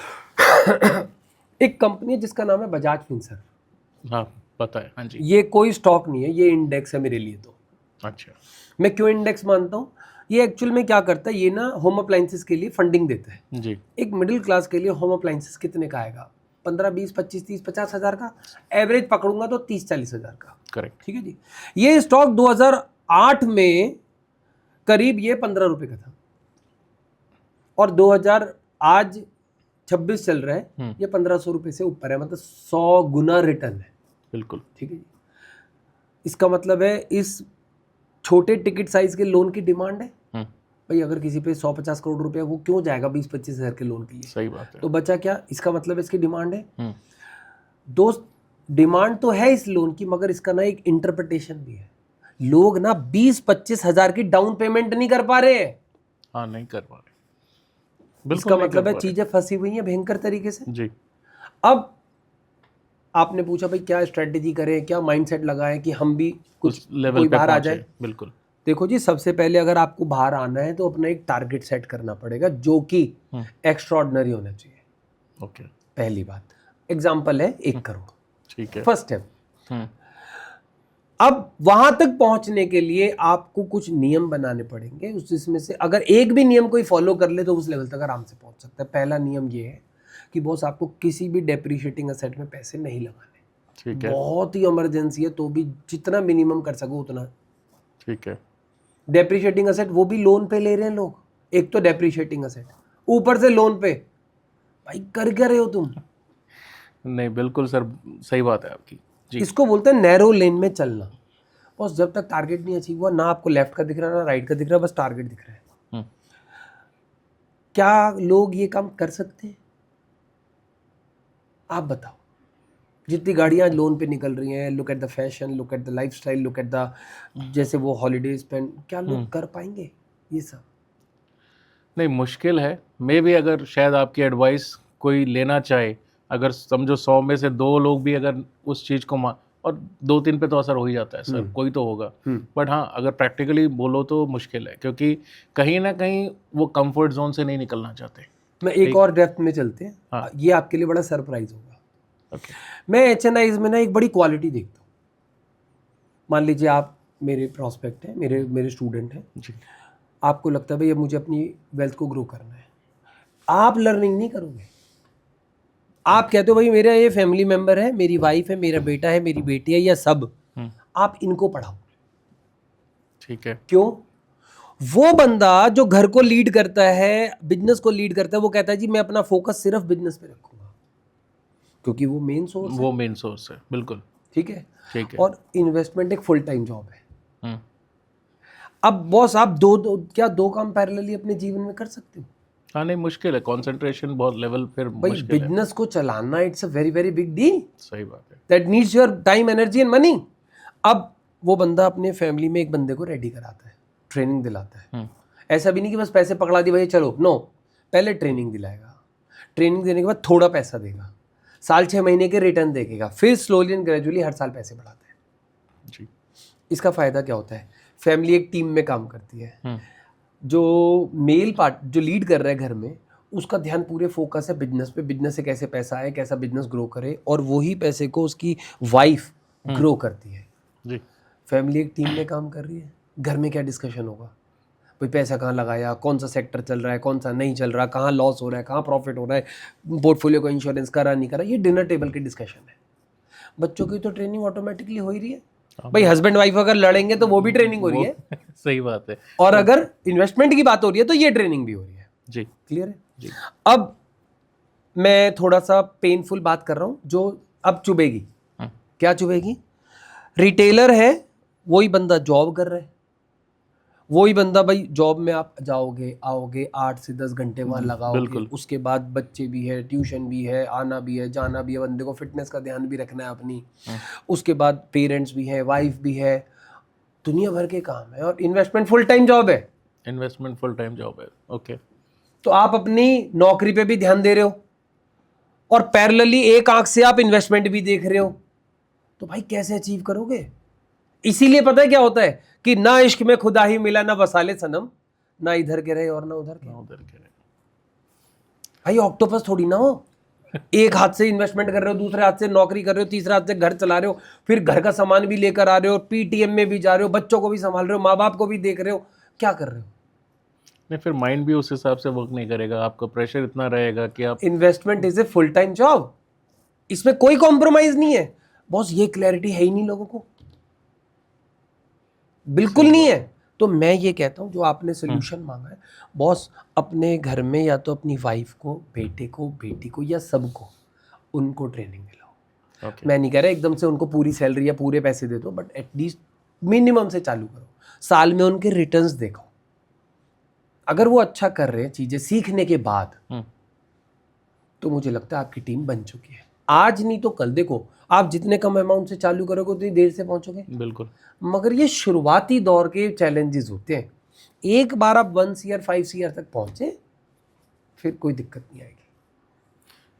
एक कंपनी है जिसका नाम है बजाज फिनसर्व। हाँ पता है, हाँ जी। ये कोई स्टॉक नहीं है, ये इंडेक्स है मेरे लिए। तो अच्छा, मैं क्यों इंडेक्स मानता हूँ, ये एक्चुअल में क्या करता है, ये ना होम अप्लाइंसेस के लिए फंडिंग देता है जी। एक मिडिल क्लास के लिए होम अप्लाइंसेस कितने का आएगा? 15, 20, 25, 30, 50 हज़ार का एवरेज पकड़ूंगा तो 30-40 हज़ार का। करेक्ट। ठीक है जी। ये स्टॉक 2008 में करीब ये 15 रुपए का था, और 2000 आज 26 चल रहा है, ये 1500 रुपए से ऊपर है, मतलब 100 गुना रिटर्न है। बिल्कुल। ठीक है जी। इसका मतलब है इस छोटे टिकट साइज के लोन की डिमांड है, भाई अगर किसी पे 150 करोड़ रुपया, वो क्यों जाएगा 20-25 हज़ार के लोन के लिए? सही बात है। तो बचा क्या? इसका मतलब इसकी डिमांड है। दोस्त, डिमांड तो है इस लोन की, मगर इसका ना एक इंटरप्रिटेशन भी है। लोग ना 20-25 हज़ार की डाउन पेमेंट नहीं कर पा रहे हैं। हाँ, नहीं कर पा रहे। इसका मतलब है चीजें फंसी हुई हैं भयंकर तरीके से जी। अब आपने पूछा भाई क्या स्ट्रेटेजी करें, क्या माइंडसेट लगाएं कि हम भी कुछ लेवल कोई पे बाहर आ पहुंचे। जाए। बिल्कुल। देखो जी, सबसे पहले अगर आपको बाहर आना है तो अपना एक टारगेट सेट करना पड़ेगा जो कि एक्स्ट्राऑर्डिनरी होना चाहिए। ओके। पहली बात, एग्जांपल है 1 करोड़। ठीक है। First step. अब वहां तक पहुंचने के लिए आपको कुछ नियम बनाने पड़ेंगे। उसमें से अगर एक भी नियम कोई फॉलो कर ले तो उस लेवल तक आराम से पहुंच सकता है। पहला नियम ये है कि बॉस, आपको किसी भी डेप्रिशिएटिंग असेट में पैसे नहीं लगाने। ठीक है। बहुत ही इमरजेंसी है तो भी जितना मिनिमम कर सको उतना। ठीक है। डेप्रिशिएटिंग असेट वो भी लोन पे ले रहे हैं लोग। एक तो डेप्रिशिएटिंग असेट, ऊपर से लोन पे। भाई कर क्या रहे हो तुम? नहीं, बिल्कुल सर, सही बात है आपकी जी। इसको बोलते हैं नैरो लेन में चलना। बस जब तक टारगेट नहीं अचीव हुआ, ना आपको लेफ्ट का दिख रहा है ना राइट का दिख रहा है, बस टारगेट दिख रहा है। क्या लोग ये काम कर सकते हैं? आप बताओ। जितनी गाड़ियां लोन पे निकल रही हैं, look at the fashion, look at the lifestyle, look at the जैसे वो हॉलीडे स्पेंड, क्या लोग कर पाएंगे ये सब? नहीं, मुश्किल है। मे भी अगर शायद आपकी एडवाइस कोई लेना चाहे, अगर समझो 100 में से 2 लोग भी अगर उस चीज़ को और 2-3 पे तो असर हो ही जाता है सर, कोई तो होगा। बट हाँ, अगर प्रैक्टिकली बोलो तो मुश्किल है, क्योंकि कहीं ना कहीं वो कंफर्ट जोन से नहीं निकलना चाहते। मैं एक और डेप्थ में चलते हैं। हाँ। ये आपके लिए बड़ा सरप्राइज होगा। ओके। मैं HNIs में ना एक बड़ी क्वालिटी देखता हूँ। मान लीजिए आप मेरे प्रॉस्पेक्ट हैं, मेरे स्टूडेंट हैं जी। आपको लगता है भाई अब मुझे अपनी वेल्थ को ग्रो करना है, आप लर्निंग नहीं करोगे। आप कहते हो भाई मेरा ये फैमिली मेंबर है, मेरी वाइफ है, मेरा बेटा है, मेरी बेटी है, या सब आप इनको पढ़ाओ। ठीक है। क्यों? वो बंदा जो घर को लीड करता है, बिजनेस को लीड करता है, वो कहता है जी मैं अपना फोकस सिर्फ बिजनेस पे रखूंगा, क्योंकि वो मेन सोर्स है। वो मेन सोर्स है, बिल्कुल। ठीक है। ठीक है। और इन्वेस्टमेंट एक फुल टाइम जॉब है। अब बॉस, आप क्या दो काम पैरेलली अपने जीवन में कर सकते हो? हाँ, नहीं, मुश्किल है। कंसंट्रेशन बहुत लेवल फिर भाई मुश्किल है। बिजनेस को चलाना it's a very very big deal. सही बात है। That needs your time, energy and money. अब वो बंदा अपने फैमिली में एक बंदे को रेडी कराता है, ट्रेनिंग दिलाता है। ऐसा भी नहीं कि बस पैसे पकड़ा दिए भाई चलो, नो, पहले ट्रेनिंग दिलाएगा। ट्रेनिंग देने के बाद थोड़ा पैसा देगा, साल 6 महीने के रिटर्न देखेगा, फिर स्लोली एंड ग्रेजुअली हर साल पैसे बढ़ाता है जी। इसका फायदा क्या होता है? फैमिली एक टीम में काम करती है। जो मेल पार्ट जो लीड कर रहा है घर में, उसका ध्यान पूरे फोकस है बिजनेस पे, बिजनेस से कैसे पैसा आए, कैसा बिजनेस ग्रो करे, और वही पैसे को उसकी वाइफ ग्रो करती है। जी। फैमिली एक टीम में काम कर रही है। घर में क्या डिस्कशन होगा? भाई पैसा कहाँ लगाया, कौन सा सेक्टर चल रहा है, कौन सा नहीं चल रहा, कहाँ लॉस हो रहा है, कहाँ प्रॉफिट हो रहा है, पोर्टफोलियो को इंश्योरेंस करा नहीं करा, ये डिनर टेबल की डिस्कशन है। बच्चों की तो ट्रेनिंग ऑटोमेटिकली हो ही रही है। भाई हस्बैंड वाइफ अगर लड़ेंगे तो वो भी ट्रेनिंग हो रही है। सही बात है। और अगर इन्वेस्टमेंट की बात हो रही है तो ये ट्रेनिंग भी हो रही है। जी। क्लियर है जी। अब मैं थोड़ा सा पेनफुल बात कर रहा हूं जो अब चुभेगी। क्या चुभेगी? रिटेलर है, वही बंदा जॉब कर रहा है, वही बंदा भाई जॉब में आप जाओगे आओगे 8 से 10 घंटे वहाँ लगाओगे, उसके बाद बच्चे भी है, ट्यूशन भी है, आना भी है, जाना भी है, बंदे को फिटनेस का ध्यान भी रखना है अपनी, उसके बाद पेरेंट्स भी है, वाइफ भी है, दुनिया भर के काम है, और इन्वेस्टमेंट फुल टाइम जॉब है। इन्वेस्टमेंट फुल टाइम जॉब है। ओके। तो आप अपनी नौकरी पे भी ध्यान दे रहे हो और पैरेलली एक आंख से आप इन्वेस्टमेंट भी देख रहे हो, तो भाई कैसे अचीव करोगे? इसीलिए पता है क्या होता है कि ना इश्क में खुदा ही मिला, ना वसाले सनम, ना इधर के रहे और ना उधर के। भाई ऑक्टोपस थोड़ी ना हो, एक हाथ से इन्वेस्टमेंट कर रहे हो, दूसरे हाथ से नौकरी कर रहे हो, तीसरे हाथ से घर चला रहे हो, फिर घर का सामान भी लेकर आ रहे हो, पीटीएम में भी जा रहे हो, बच्चों को भी संभाल रहे हो, माँ बाप को भी देख रहे हो, क्या कर रहे हो? नहीं, फिर माइंड भी उस हिसाब से वर्क नहीं करेगा, आपका प्रेशर इतना रहेगा कि आप। Investment is a full time job, इसमें कोई कॉम्प्रोमाइज नहीं है। बॉस ये क्लैरिटी है ही नहीं लोगों को, बिल्कुल नहीं है। तो मैं ये कहता हूं जो आपने सोल्यूशन मांगा है, बॉस अपने घर में या तो अपनी वाइफ को, बेटे को, बेटी को, या सबको उनको ट्रेनिंग दिलाओ। मैं नहीं कह रहा एकदम से उनको पूरी सैलरी या पूरे पैसे दे दो, बट एटलीस्ट मिनिमम से चालू करो, साल में उनके रिटर्न्स देखो। अगर वो अच्छा कर रहे हैं चीजें सीखने के बाद, तो मुझे लगता है आपकी टीम बन चुकी है। आज नहीं तो कल देखो, आप जितने कम अमाउंट से चालू करोगे उतनी देर से पहुंचोगे। बिल्कुल। मगर ये शुरुआती दौर के चैलेंजेस होते हैं। एक बार आप 1 CR 5 CR तक पहुंचे, फिर कोई दिक्कत नहीं आएगी।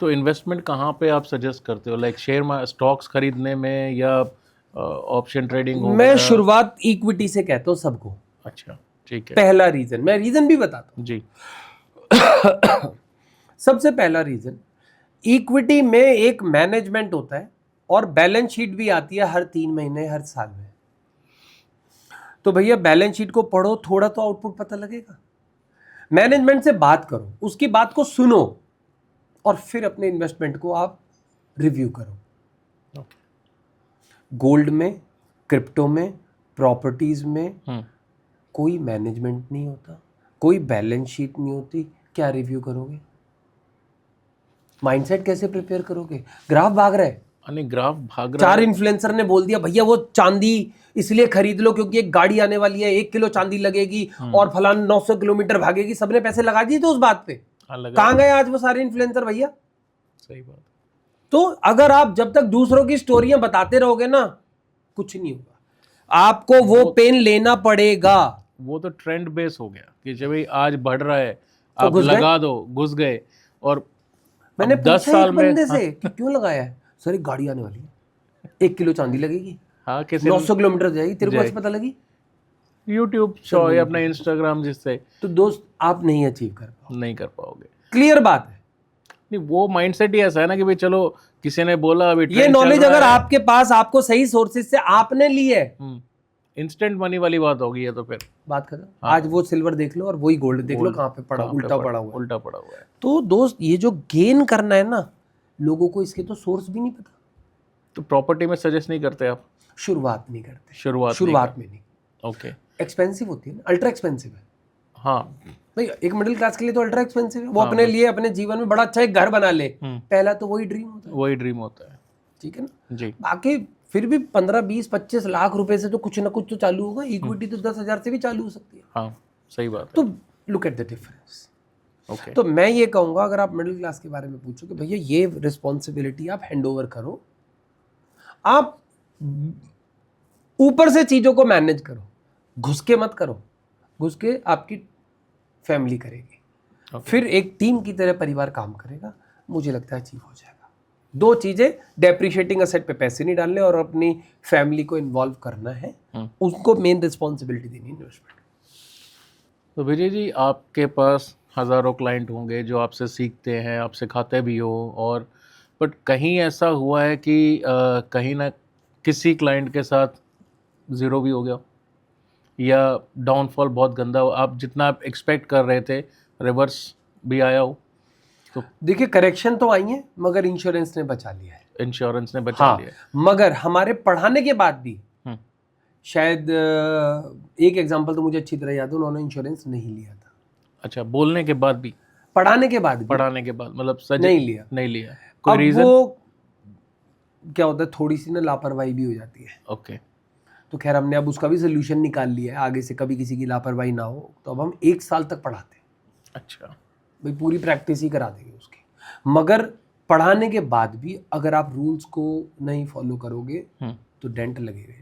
तो इन्वेस्टमेंट कहाँ पे आप सजेस्ट करते हो, लाइक शेयर स्टॉक्स खरीदने में या ऑप्शन ट्रेडिंग हो मैं गया? शुरुआत इक्विटी से कहता हूँ सबको। अच्छा, ठीक है। पहला रीजन, मैं रीजन भी बताता हूँ जी। सबसे पहला रीजन, इक्विटी में एक मैनेजमेंट होता है और बैलेंस शीट भी आती है हर 3 महीने, हर साल में। तो भैया बैलेंस शीट को पढ़ो, थोड़ा तो आउटपुट पता लगेगा। मैनेजमेंट से बात करो, उसकी बात को सुनो और फिर अपने इन्वेस्टमेंट को आप रिव्यू करो। गोल्ड में, क्रिप्टो में, प्रॉपर्टीज में कोई मैनेजमेंट नहीं होता, कोई बैलेंस शीट नहीं होती, क्या रिव्यू करोगे? माइंडसेट कैसे प्रिपेयर करोगे? ग्राफ भाग रहा है, ग्राफ भाग रहा है। 4 इन्फ्लुएंसर ने बोल दिया भैया वो चांदी इसलिए खरीद लो क्योंकि एक गाड़ी आने वाली है, 1 किलो चांदी लगेगी और फलान 900 किलोमीटर भागेगी, सबने पैसे लगा दिए तो उस बात पे। कहां गए आज वो सारे इन्फ्लुएंसर भैया? सही बात। तो अगर आप जब तक दूसरों की स्टोरियां बताते रहोगे ना, कुछ नहीं होगा। आपको वो पेन लेना पड़ेगा। वो तो ट्रेंड बेस हो गया कि जब भाई आज बढ़ रहा है तो आप लगा दो, घुस गए। और मैंने 10 साल एक में बंदे से कि क्यों लगाया है? सर एक गाड़ी आने वाली है, 1 किलो चांदी लगेगी, हाँ, किसी 900 किलोमीटर जाएगी, तेरे को कैसे पता लगी? यूट्यूब शो या अपना इंस्टाग्राम, जिससे तो दोस्त आप नहीं अचीव कर पाओगे, नहीं कर पाओगे। क्लियर बात है। नहीं, वो माइंडसेट ही ऐसा है ना कि भाई चलो किसी ने बोला अभी ये नॉलेज अगर आपके पास, आपको सही सोर्सेज से आपने ली है, इंस्टेंट मनी वाली बात होगी है तो फिर बात खत्म। आज वो सिल्वर देख लो और वही गोल्ड देख लो कहाँ पे पड़ा, उल्टा पड़ा हुआ है। तो दोस्त ये जो गेन करना है ना, लोगों को इसके तो सोर्स भी नहीं पता। तो प्रॉपर्टी में सजेस्ट नहीं करते आप? शुरुआत नहीं करते, शुरुआत में नहीं। ओके। एक्सपेंसिव होती है ना, अल्ट्रा एक्सपेंसिव है। हाँ भाई एक मिडिल क्लास के लिए तो अल्ट्रा एक्सपेंसिव है। वो अपने लिए अपने जीवन में बड़ा अच्छा एक घर बना ले, पहला तो वही ड्रीम होता है। ठीक है ना जी। बाकी फिर भी 15, 20, 25 लाख रुपए से तो कुछ ना कुछ तो चालू होगा। इक्विटी तो 10,000 से भी चालू हो सकती है। हाँ, सही बात है। तो look at the difference. Okay. तो मैं ये कहूँगा, अगर आप मिडिल क्लास के बारे में पूछो कि भैया ये रिस्पॉन्सिबिलिटी आप हैंड ओवर करो, आप ऊपर से चीज़ों को मैनेज करो, घुस के मत करो। घुस के आपकी फैमिली करेगी, फिर एक टीम की तरह परिवार काम करेगा, मुझे लगता है अचीव हो जाएगा। 2 चीज़ें, डेप्रिशिएटिंग असेट पे पैसे नहीं डालने और अपनी फैमिली को इन्वॉल्व करना है, उनको मेन रिस्पॉन्सिबिलिटी देनी इन्वेस्टमेंट। तो विजय जी, आपके पास हज़ारों क्लाइंट होंगे जो आपसे सीखते हैं, आप सिखाते भी हो, और बट कहीं ऐसा हुआ है कि कहीं ना किसी क्लाइंट के साथ ज़ीरो भी हो गया या डाउनफॉल बहुत गंदा हो, आप जितना आप एक्सपेक्ट कर रहे थे रिवर्स भी आया हो? तो देखिए, करेक्शन तो आई है मगर इंश्योरेंस ने बचा लिया है। इंश्योरेंस ने बचा लिया है। मगर हमारे पढ़ाने के बाद भी शायद एक एग्जांपल तो मुझे अच्छी तरह याद है, उन्होंने इंश्योरेंस नहीं लिया था। अच्छा, बोलने के बाद भी? पढ़ाने के बाद मतलब नहीं लिया। कोई रीजन? वो क्या होता है, थोड़ी सी ना लापरवाही भी हो जाती है। ओके। तो खैर हमने अब उसका भी सोल्यूशन निकाल लिया है, आगे से कभी किसी की लापरवाही ना हो। तो अब हम 1 साल तक पढ़ाते हैं। अच्छा भाई, पूरी प्रैक्टिस ही करा देंगे उसकी। मगर पढ़ाने के बाद भी अगर आप रूल्स को नहीं फॉलो करोगे तो डेंट लगेगा।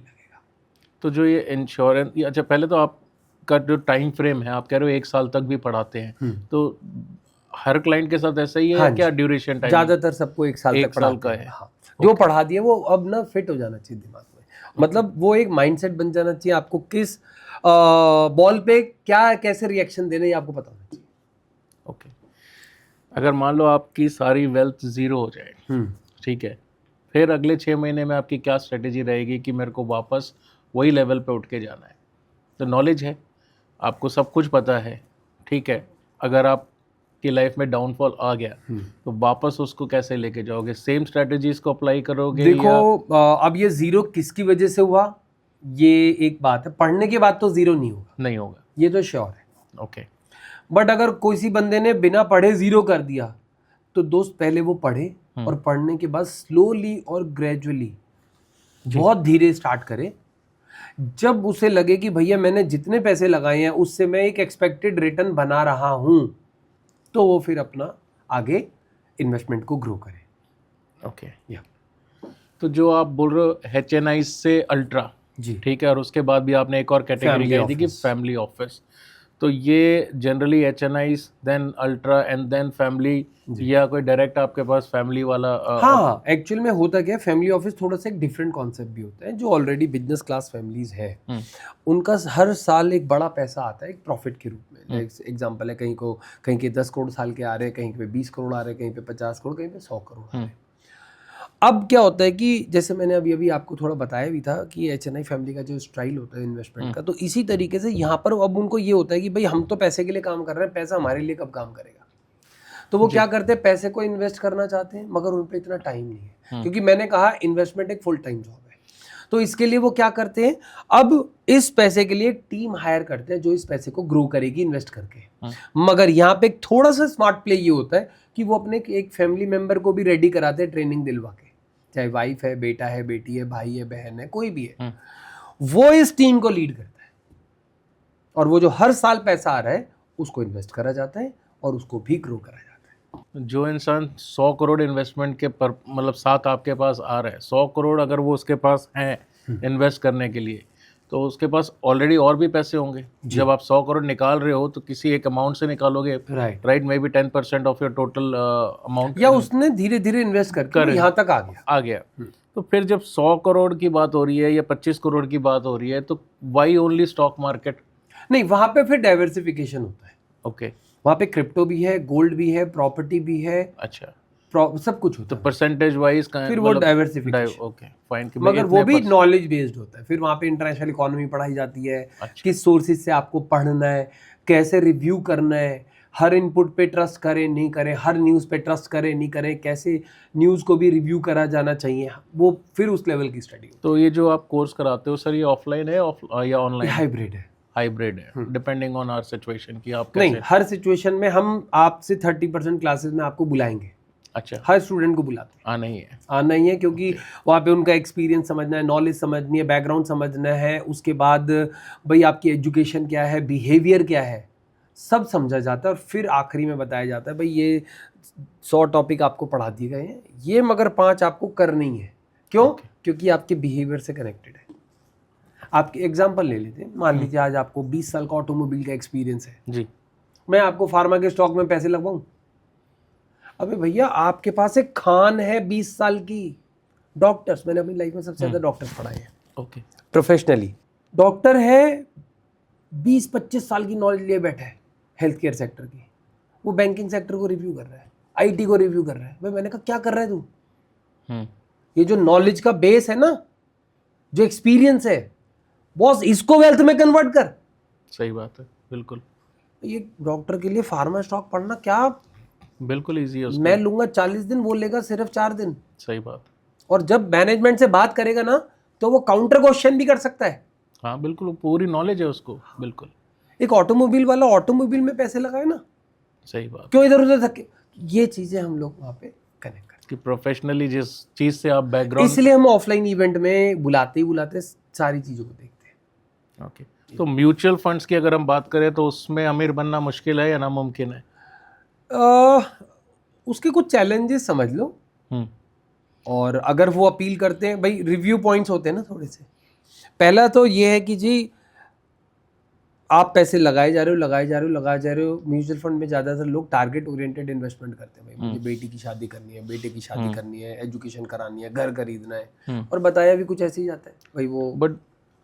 तो जो ये इंश्योरेंस, अच्छा पहले तो आपका जो टाइम फ्रेम है, आप कह रहे हो 1 साल तक भी पढ़ाते हैं, तो हर क्लाइंट के साथ ऐसा ही है? हाँ, क्या ड्यूरेशन टाइम? ज़्यादातर सबको 1 साल तक साल का है। हाँ। जो पढ़ा दिए वो अब ना फिट हो जाना चाहिए दिमाग में। मतलब वो एक माइंडसेट बन जाना चाहिए, आपको किस बॉल पे क्या कैसे रिएक्शन देने ये आपको पता होना चाहिए। ओके। अगर मान लो आपकी सारी वेल्थ ज़ीरो हो जाए, ठीक है, फिर अगले 6 महीने में आपकी क्या स्ट्रेटेजी रहेगी कि मेरे को वापस वही लेवल पे उठ के जाना है? तो नॉलेज है, आपको सब कुछ पता है, ठीक है, अगर आपकी लाइफ में डाउनफॉल आ गया तो वापस उसको कैसे लेके जाओगे? सेम स्ट्रेटेजीज को अप्लाई करोगे? देखो, अब ये ज़ीरो किसकी वजह से हुआ ये एक बात है, पढ़ने के बाद तो ज़ीरो नहीं होगा, ये तो श्योर है। ओके। बट अगर किसी बंदे ने बिना पढ़े ज़ीरो कर दिया तो दोस्त पहले वो पढ़े और पढ़ने के बाद स्लोली और ग्रेजुअली बहुत धीरे स्टार्ट करे। जब उसे लगे कि भैया मैंने जितने पैसे लगाए हैं उससे मैं एक एक्सपेक्टेड रिटर्न बना रहा हूं, तो वो फिर अपना आगे इन्वेस्टमेंट को ग्रो करे। ओके या तो जो आप बोल रहे हो HNI से अल्ट्रा, जी ठीक है, और उसके बाद भी आपने एक और कैटेगरी कही थी कि फैमिली ऑफिस, तो ये generally HNI then ultra and then family, या कोई डायरेक्ट आपके पास फैमिली वाला? हाँ, एक्चुअल में होता क्या है, फैमिली ऑफिस थोड़ा सा एक डिफरेंट कॉन्सेप्ट भी होता है। जो ऑलरेडी बिजनेस क्लास फैमिलीज है उनका हर साल एक बड़ा पैसा आता है एक प्रॉफिट के रूप में। एग्जांपल है, कहीं के 10 करोड़ साल के आ रहे हैं, कहीं पे 20 करोड़ आ रहे हैं, कहीं पे 50 करोड़, कहीं पे 100 करोड़ आ रहे हैं। अब क्या होता है कि जैसे मैंने अभी आपको थोड़ा बताया भी था कि HNI फैमिली का जो स्टाइल होता है इन्वेस्टमेंट का, तो इसी तरीके से यहाँ पर अब उनको ये होता है कि भाई हम तो पैसे के लिए काम कर रहे हैं, पैसा हमारे लिए कब काम करेगा। तो वो क्या करते हैं, पैसे को इन्वेस्ट करना चाहते हैं मगर उन पर इतना टाइम नहीं है, क्योंकि मैंने कहा इन्वेस्टमेंट एक फुल टाइम जॉब है। तो इसके लिए वो क्या करते हैं, अब इस पैसे के लिए एक टीम हायर करते हैं जो इस पैसे को ग्रो करेगी इन्वेस्ट करके। मगर यहाँ पे एक थोड़ा सा स्मार्ट प्ले ये होता है कि वो अपने एक फैमिली मेंबर को भी रेडी कराते हैं ट्रेनिंग दिलवा के, चाहे वाइफ है, बेटा है, बेटी है, भाई है, बहन है, कोई भी है, वो इस टीम को लीड करता है। और वो जो हर साल पैसा आ रहा है उसको इन्वेस्ट करा जाता है और उसको भी ग्रो करा जाता है। जो इंसान 100 करोड़ इन्वेस्टमेंट के पर मतलब साथ आपके पास आ रहा है, 100 करोड़ अगर वो उसके पास हैं इन्वेस्ट करने के लिए, तो उसके पास ऑलरेडी और भी पैसे होंगे। जब आप 100 करोड़ निकाल रहे हो तो किसी एक अमाउंट से निकालोगे, right, may be 10% of your total amount, या उसने धीरे धीरे इन्वेस्ट करके यहाँ तक आ गया। तो फिर जब 100 करोड़ की बात हो रही है या 25 करोड़ की बात हो रही है, तो वाई ओनली स्टॉक मार्केट? नहीं, वहाँ पे फिर डाइवर्सिफिकेशन होता है। ओके, वहाँ पे क्रिप्टो भी है, गोल्ड भी है, प्रॉपर्टी भी है, अच्छा, सब कुछ होता है। तो परसेंटेज वाइज फिर वो डाइवर्सिफिकेशन, ओके फाइन, मगर वो भी नॉलेज बेस्ड होता है। फिर वहाँ पे इंटरनेशनल इकोनॉमी पढ़ाई जाती है, किस सोर्सेज से आपको पढ़ना है, कैसे रिव्यू करना है, हर इनपुट पे ट्रस्ट करें नहीं करें, हर न्यूज़ पे ट्रस्ट करें नहीं करें, कैसे न्यूज़ को भी रिव्यू करा जाना चाहिए, वो फिर उस लेवल की स्टडी। तो ये जो आप कोर्स कराते हो सर, ये ऑफलाइन है या ऑनलाइन? हाइब्रिड है। हाइब्रिड है, डिपेंडिंग ऑन आवर सिचुएशन कि आप कैसे। नहीं, हर सिचुएशन में हम आपसे 30% क्लासेस में आपको बुलाएंगे। अच्छा, हर स्टूडेंट को बुलाते हैं। आना ही है क्योंकि वहाँ पे उनका एक्सपीरियंस समझना है, नॉलेज समझनी है, बैकग्राउंड समझना है, उसके बाद भाई आपकी एजुकेशन क्या है, बिहेवियर क्या है, सब समझा जाता है। और फिर आखिरी में बताया जाता है भाई ये 100 टॉपिक आपको पढ़ा दिए गए हैं, ये मगर 5 आपको करनी है। क्यों? क्योंकि आपके बिहेवियर से कनेक्टेड है। आपके एग्जाम्पल ले लेते हैं, मान लीजिए आज आपको 20 साल का ऑटोमोबाइल का एक्सपीरियंस है जी, मैं आपको फार्मा के स्टॉक में पैसे लगवाऊं? अबे भैया आपके पास एक खान है 20 साल की। डॉक्टर्स, मैंने अपनी लाइफ में सबसे ज़्यादा डॉक्टर्स पढ़ाए हैं, ओके, प्रोफेशनली। डॉक्टर है 20-25 साल की नॉलेज लिए बैठा है हेल्थ केयर सेक्टर की, वो बैंकिंग सेक्टर को रिव्यू कर रहा है, IT को रिव्यू कर रहा है। भाई मैंने कहा क्या कर रहा है तू? ये जो नॉलेज का बेस है ना, जो एक्सपीरियंस है, बॉस इसको वेल्थ में कन्वर्ट कर। सही बात है, बिल्कुल। ये डॉक्टर के लिए फार्मा स्टॉक पढ़ना क्या बिल्कुल इजी है। मैं लूंगा 40 दिन, वो लेगा सिर्फ 4 दिन। सही बात। और जब मैनेजमेंट से बात करेगा ना, तो वो काउंटर क्वेश्चन भी कर सकता है। हाँ बिल्कुल, पूरी नॉलेज है उसको, बिल्कुल। एक ऑटोमोबाइल वाला ऑटोमोबाइल में पैसे लगाए ना, सही बात, क्यों इधर उधर धक्के। ये चीजें हम लोग वहाँ पे कनेक्ट करते कि प्रोफेशनली जिस चीज से आप बैकग्राउंड, इसलिए हम ऑफलाइन इवेंट में बुलाते ही बुलाते सारी चीजों को देखते हैं। ओके, तो म्यूचुअल फंड्स की अगर हम बात करें तो उसमें अमीर बनना मुश्किल है या नामुमकिन है? उसके कुछ चैलेंजेस समझ लो, और अगर वो अपील करते हैं, भाई रिव्यू पॉइंट्स होते हैं ना थोड़े से। पहला तो ये है कि जी आप पैसे लगाए जा रहे हो। म्यूचुअल फंड में ज़्यादातर लोग टारगेट ओरिएंटेड इन्वेस्टमेंट करते हैं। भाई मुझे बेटी की शादी करनी है, बेटे की शादी करनी है, एजुकेशन करानी है, घर खरीदना है, और बताया भी कुछ ऐसे ही जाता है भाई वो। बट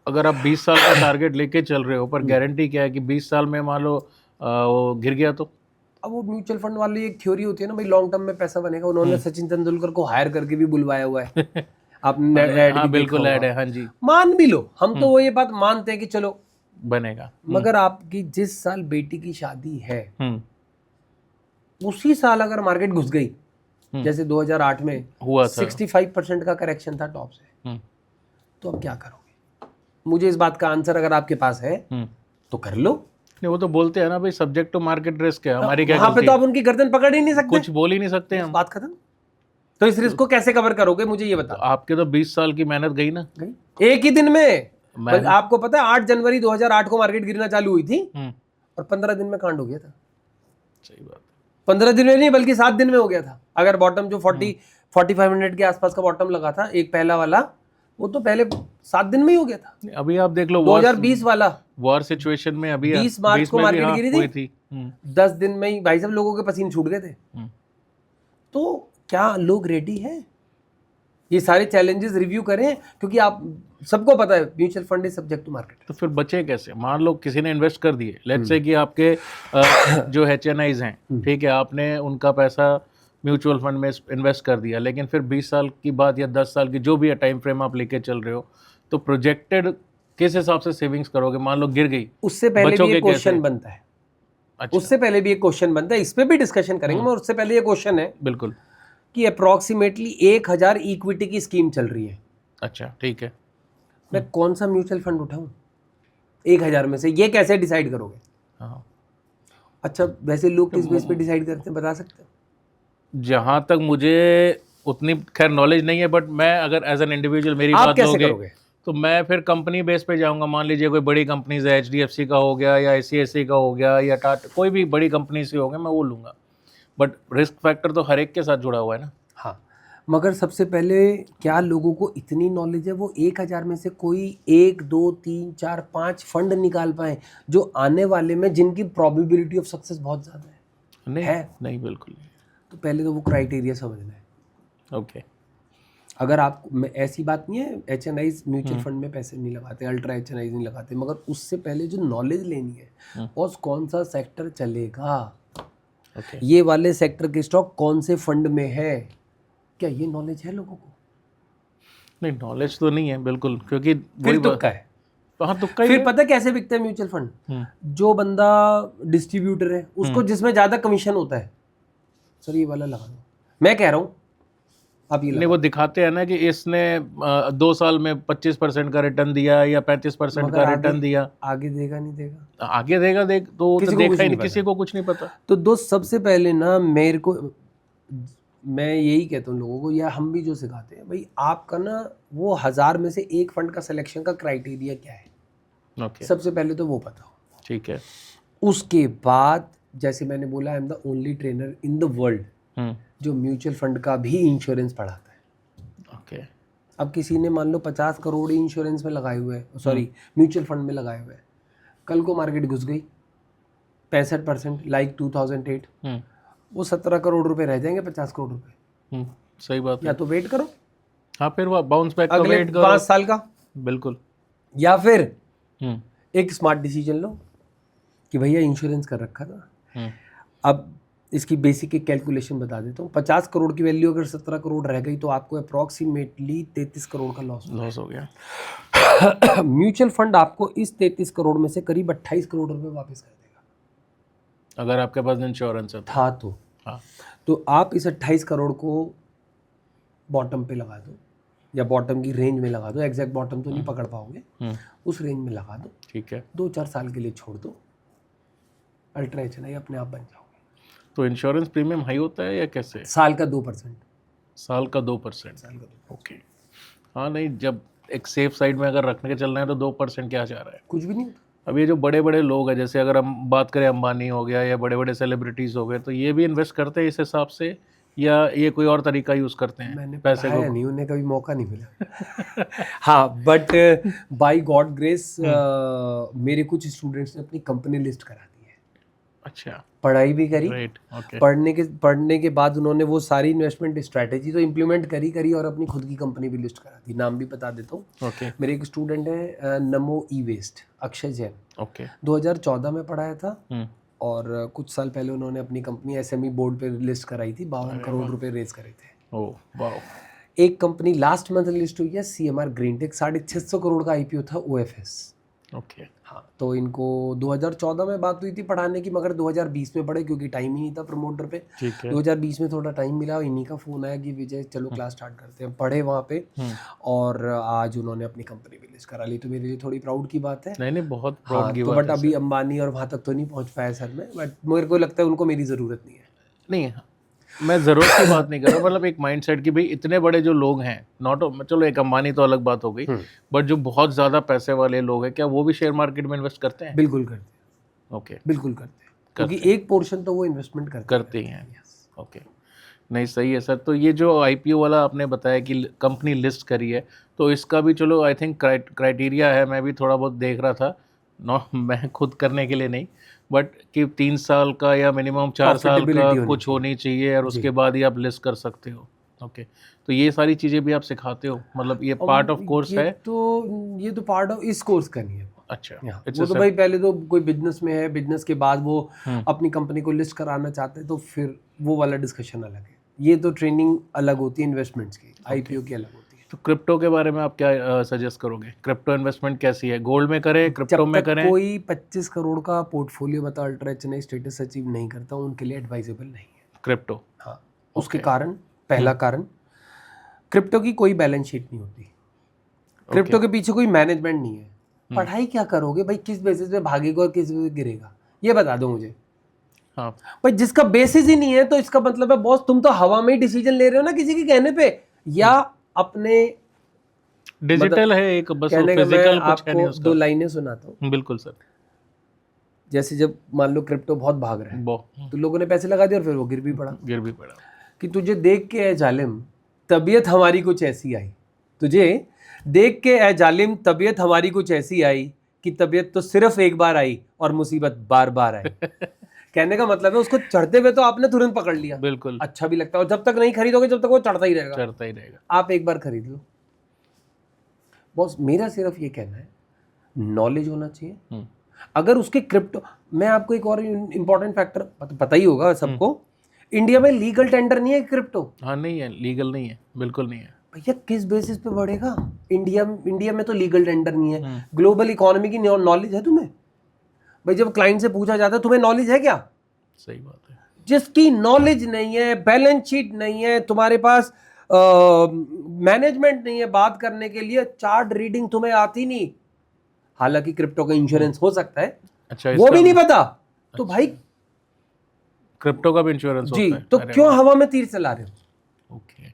अगर आप 20 साल का टारगेट लेके चल रहे हो, पर गारंटी क्या है कि 20 साल में मान लो वो गिर गया तो? अब वो म्यूचुअल फंड वाली एक थ्योरी होती है ना भाई, लॉन्ग टर्म में पैसा बनेगा। उन्होंने सचिन तेंदुलकर को हायर करके भी बुलवाया हुआ है। आपने ऐड बिल्कुल ऐड है, हाँ जी, मान भी लो, हम तो वो ये बात मानते हैं कि चलो बनेगा। मगर आपकी जिस साल बेटी की शादी है, उसी साल अगर मार्केट घुस गई, जैसे 2008 में हुआ था, 65% का करेक्शन था टॉप से, तो अब क्या करोगे? मुझे इस बात का आंसर अगर आपके पास है तो कर लो। नहीं, वो तो बोलते हैं ना भाई, सब्जेक्ट टू मार्केट रिस्क है, हमारी क्या वहां पे तो आप उनकी गर्दन पकड़ ही नहीं सकते, कुछ बोल ही नहीं सकते हम, बात खत्म। तो इस रिस्क को कैसे कवर करोगे, मुझे ये बताओ। तो आपके तो 20 साल की मेहनत गई ना, एक ही दिन में बल्कि आपको पता है 8 जनवरी 2008 को मार्केट गिरना चालू हुई थी और 15 दिन में कांड हो गया था। सही बात। 15 दिन में नहीं बल्कि 7 दिन में हो गया था। अगर बॉटम जो 4500 के आसपास का बॉटम लगा था एक पहला वाला, वो तो पहले 7 दिन में ही हो गया था। अभी आप देख लो 2020 वाला वॉर सिचुएशन में अभी 20 मार्च को मार्केट गिरी थी, 10 दिन में ही भाई साहब लोगों के पसीने छूट गए थे। तो क्या लोग रेडी हैं ये सारे चैलेंजेस रिव्यू करें? क्योंकि आप सबको पता है mutual fund is subject to market. तो फिर बचे कैसे? मान लो किसी ने इन्वेस्ट कर दिए, लेट्स से कि आपके जो HNIs हैं, ठीक है, आपने उनका पैसा म्यूचुअल फंड में इन्वेस्ट कर दिया, लेकिन फिर 20 साल की बात या 10 साल की जो भी टाइम फ्रेम आप लेके चल रहे हो, तो प्रोजेक्टेड किस हिसाब से सेविंग्स करोगे? मान लो गिर गई, उससे पहले भी एक क्वेश्चन बनता है। अच्छा। उससे पहले भी एक क्वेश्चन बनता है, इस पे भी डिस्कशन करेंगे, मगर उससे पहले ये क्वेश्चन है बिल्कुल कि अप्रोक्सीमेटली 1000 इक्विटी की स्कीम चल रही है। अच्छा, ठीक है, मैं कौन सा म्यूचुअल फंड उठाऊं 1000 में से? ये कैसे डिसाइड करोगे? हाँ। अच्छा, वैसे लोग किस बेस पे डिसाइड करते हैं, बता सकते हो? जहाँ तक मुझे उतनी खैर नॉलेज नहीं है, बट मैं अगर एज एन इंडिविजुअल मेरी बात लोगे तो मैं फिर कंपनी बेस पे जाऊंगा। मान लीजिए कोई बड़ी कंपनीज है, HDFC का हो गया या ICICI का हो गया या टाटा, कोई भी बड़ी कंपनी से हो गया, मैं वो लूँगा। बट रिस्क फैक्टर तो हर एक के साथ जुड़ा हुआ है ना। हाँ, मगर सबसे पहले क्या लोगों को इतनी नॉलेज है वो 1000 में से कोई 1, 2, 3, 4, 5 फंड निकाल पाए जो आने वाले में जिनकी प्रोबेबिलिटी ऑफ सक्सेस बहुत ज़्यादा है? नहीं बिल्कुल नहीं। तो पहले तो वो क्राइटेरिया समझना है। ओके। अगर आप, ऐसी बात नहीं है HNIs म्यूचुअल फंड में पैसे नहीं लगाते, अल्ट्रा HNIs नहीं लगाते, मगर उससे पहले जो नॉलेज लेनी है और कौन सा सेक्टर चलेगा, ये वाले सेक्टर के स्टॉक कौन से फंड में है, क्या ये नॉलेज है लोगों को? नहीं, नॉलेज तो नहीं है बिल्कुल, क्योंकि फिर तुक्का है। हाँ, तुक्का ही फिर पता कैसे बिकता है म्यूचुअल फंड? जो बंदा डिस्ट्रीब्यूटर है उसको जिसमें ज्यादा कमीशन होता है, सर ये वाला लगा दो, मैं कह रहा हूँ आप ये नहीं, वो दिखाते हैं ना कि इसने 2 साल में 25% का रिटर्न दिया या 35% का रिटर्न दिया। आगे देगा नहीं देगा? आगे देगा तो देखा ही नहीं, किसी को कुछ नहीं पता। तो दोस्त सबसे पहले ना मेरे को, मैं यही कहता हूँ लोगों को, या हम भी जो सिखाते हैं भाई, आपका ना वो 1000 में से एक फंड का सिलेक्शन का क्राइटेरिया क्या है? सबसे पहले तो वो पता हो। ठीक है। उसके बाद जैसे मैंने बोला, I am the only trainer in the world जो म्यूचुअल फंड का भी इंश्योरेंस पढ़ाता है। ओके। अब किसी ने मान लो 50 करोड़ इंश्योरेंस में लगाए हुए हैं, सॉरी म्यूचुअल फंड में लगाए हुए हैं, कल को मार्केट घुस गई 65% लाइक 2008, वो 17 करोड़ रुपए रह जाएंगे 50 करोड़ रुपए। सही बात है। या तो वेट करो, हाँ, फिर वो बाउंस बैक अगले 5 साल का, बिल्कुल, या फिर एक स्मार्ट डिसीजन लो कि भैया इंश्योरेंस कर रखा था, अब इसकी बेसिक एक कैलकुलेशन बता देता हूँ। 50 करोड़ की वैल्यू अगर 17 करोड़ रह गई तो आपको अप्रॉक्सीमेटली 33 करोड़ का लॉस हो गया। म्यूचुअल फंड आपको इस 33 करोड़ में से करीब 28 करोड़ रुपए वापस कर देगा अगर आपके पास इंश्योरेंस था तो। हाँ, तो आप इस 28 करोड़ को बॉटम पे लगा दो या बॉटम की रेंज में लगा दो, एग्जैक्ट बॉटम तो नहीं पकड़ पाओगे, उस रेंज में लगा दो, ठीक है, 2-4 साल के लिए छोड़ दो, अल्ट्रा HNI अपने आप बन जाओगे। तो इंश्योरेंस प्रीमियम हाई होता है या कैसे? साल का 2%। साल का 2%। ओके। हाँ, नहीं, जब एक सेफ साइड में अगर रखने के चलना है तो 2% क्या जा रहा है? कुछ भी नहीं। अब ये जो बड़े बड़े लोग हैं, जैसे अगर हम बात करें अंबानी हो गया या बड़े बड़े सेलिब्रिटीज़ हो गए, तो ये भी इन्वेस्ट करते हैं इस हिसाब से या ये कोई और तरीका यूज़ करते हैं? मैंने पैसे को नहीं, उन्हें कभी मौका नहीं मिला। हाँ, बट बाय गॉड ग्रेस मेरे कुछ स्टूडेंट्स ने अपनी कंपनी लिस्ट करा दी है। अच्छा। पढ़ाई भी करी, पढ़ने के बाद उन्होंने वो सारी इन्वेस्टमेंट स्ट्रैटेजी तो इम्प्लीमेंट करी और अपनी खुद की कंपनी भी लिस्ट करा दी। नाम भी बता देता हूँ। मेरे एक स्टूडेंट है नमो ई वेस्ट, अक्षय जैन, 2014 में पढ़ाया था और कुछ साल पहले उन्होंने अपनी कंपनी SME बोर्ड पे लिस्ट कराई थी, 52 करोड़ रुपए रेज करे थे। ओह वाह। एक कंपनी लास्ट मंथ लिस्ट हुई है CMR ग्रीनटेक, 650 करोड़ का IPO था OFS। ओके। हाँ, तो इनको 2014 में बात हुई थी पढ़ाने की, मगर 2020 में पढ़े क्योंकि टाइम ही नहीं था प्रमोटर पे। 2020 में थोड़ा टाइम मिला, इन्हीं का फ़ोन आया कि विजय चलो क्लास स्टार्ट करते हैं। पढ़े वहाँ पे और आज उन्होंने अपनी कंपनी भी लिस्ट करा ली, तो मेरे लिए थोड़ी प्राउड की बात है। नहीं, बहुत प्राउड की बात है। बट अभी अंबानी और वहाँ तक तो नहीं पहुँच पाया सर में, बट मेरे को लगता है उनको मेरी ज़रूरत नहीं है। नहीं, मैं ज़रूरत की बात नहीं कर रहा, मतलब एक माइंडसेट कि भाई इतने बड़े जो लोग हैं, नॉट, चलो एक अंबानी तो अलग बात हो गई, बट जो बहुत ज़्यादा पैसे वाले लोग हैं, क्या वो भी शेयर मार्केट में इन्वेस्ट करते हैं? बिल्कुल करते हैं। ओके, बिल्कुल करते हैं, क्योंकि करते एक पोर्शन तो वो इन्वेस्टमेंट करते ही हैं। Yes. ओके, नहीं सही है सर। तो ये जो आईपीओ वाला आपने बताया कि कंपनी लिस्ट करी है, तो इसका भी चलो आई थिंक क्राइटेरिया है, मैं भी थोड़ा बहुत देख रहा था, नो मैं खुद करने के लिए नहीं, बट कि 3 साल का या मिनिमम 4 साल का Profitability होनी कुछ चाहिए। होनी चाहिए और उसके बाद ही आप लिस्ट कर सकते हो। ओके, तो ये सारी चीज़ें भी आप सिखाते हो, मतलब ये पार्ट ऑफ कोर्स है? ये तो पार्ट ऑफ इस कोर्स का नहीं है। अच्छा, वो तो भाई पहले तो कोई बिजनेस में है, बिजनेस के बाद वो हम्म। अपनी कंपनी को लिस्ट कराना चाहते हैं, तो फिर वो वाला डिस्कशन अलग है। ये तो ट्रेनिंग अलग होती है इन्वेस्टमेंट्स की, आईपीओ की अलग होती है। तो क्रिप्टो के बारे में आप क्या सजेस्ट करोगे? क्रिप्टो इन्वेस्टमेंट कैसी है? गोल्ड में करें, क्रिप्टो में करें? कोई 25 करोड़ का पोर्टफोलियो बता अल्ट्रा एचएनआई स्टेटस अचीव नहीं करता, उनके लिए एडवाइजेबल नहीं है क्रिप्टो? हाँ, उसके कारण, पहला कारण, क्रिप्टो की कोई बैलेंस शीट नहीं होती, क्रिप्टो के पीछे कोई मैनेजमेंट नहीं है। पढ़ाई क्या करोगे भाई, किस बेसिस पे भागेगा और किस बेसिस पे गिरेगा, ये बता दो मुझे। हाँ भाई जिसका बेसिस ही नहीं है, तो इसका मतलब है बॉस तुम तो हवा में ही डिसीजन ले रहे हो ना, किसी के कहने पे या अपने डिजिटल है एक, बस कहने का। मैं फिजिकल कुछ है नहीं आपको उसका। 2 लाइनें सुनाता हूँ। बिल्कुल सर। जैसे जब मान लो क्रिप्टो बहुत भाग रहा है, तो लोगों ने पैसे लगा दिए और फिर वो गिर भी पड़ा कि तुझे देख के है जालिम तबीयत हमारी कुछ ऐसी आई, तुझे देख के है जालिम तबीयत हमारी कुछ ऐसी आई कि तबीयत तो सिर्फ एक बार आई और मुसीबत बार बार आई। कहने का मतलब है उसको चढ़ते हुए तो आपने तुरंत पकड़ लिया, बिल्कुल अच्छा भी लगता है, और जब तक नहीं खरीदोगे जब तक वो चढ़ता ही रहेगा। आप एक बार खरीद लो बॉस। मेरा सिर्फ ये कहना है, नॉलेज होना चाहिए। अगर उसके क्रिप्टो, मैं आपको एक और इंपॉर्टेंट फैक्टर पता ही होगा सबको, इंडिया में लीगल टेंडर नहीं है क्रिप्टो। हाँ नहीं है, लीगल नहीं है, बिल्कुल नहीं है। भैया किस बेसिस पे बढ़ेगा? इंडिया में तो लीगल टेंडर नहीं है। ग्लोबल इकोनॉमी की नॉलेज है तुम्हें? भाई जब क्लाइंट से पूछा जाता है तुम्हें नॉलेज है क्या? सही बात है। जिसकी नॉलेज नहीं है, बैलेंस शीट नहीं है, तुम्हारे पास मैनेजमेंट नहीं है बात करने के लिए, चार्ट रीडिंग तुम्हें आती नहीं, हालांकि क्रिप्टो का इंश्योरेंस हो सकता है, अच्छा, वो भी नहीं पता, तो भाई क्रिप्टो का भी इंश्योरेंस जी, होता है? तो क्यों हवा में तीर चला रहे हो? ओके,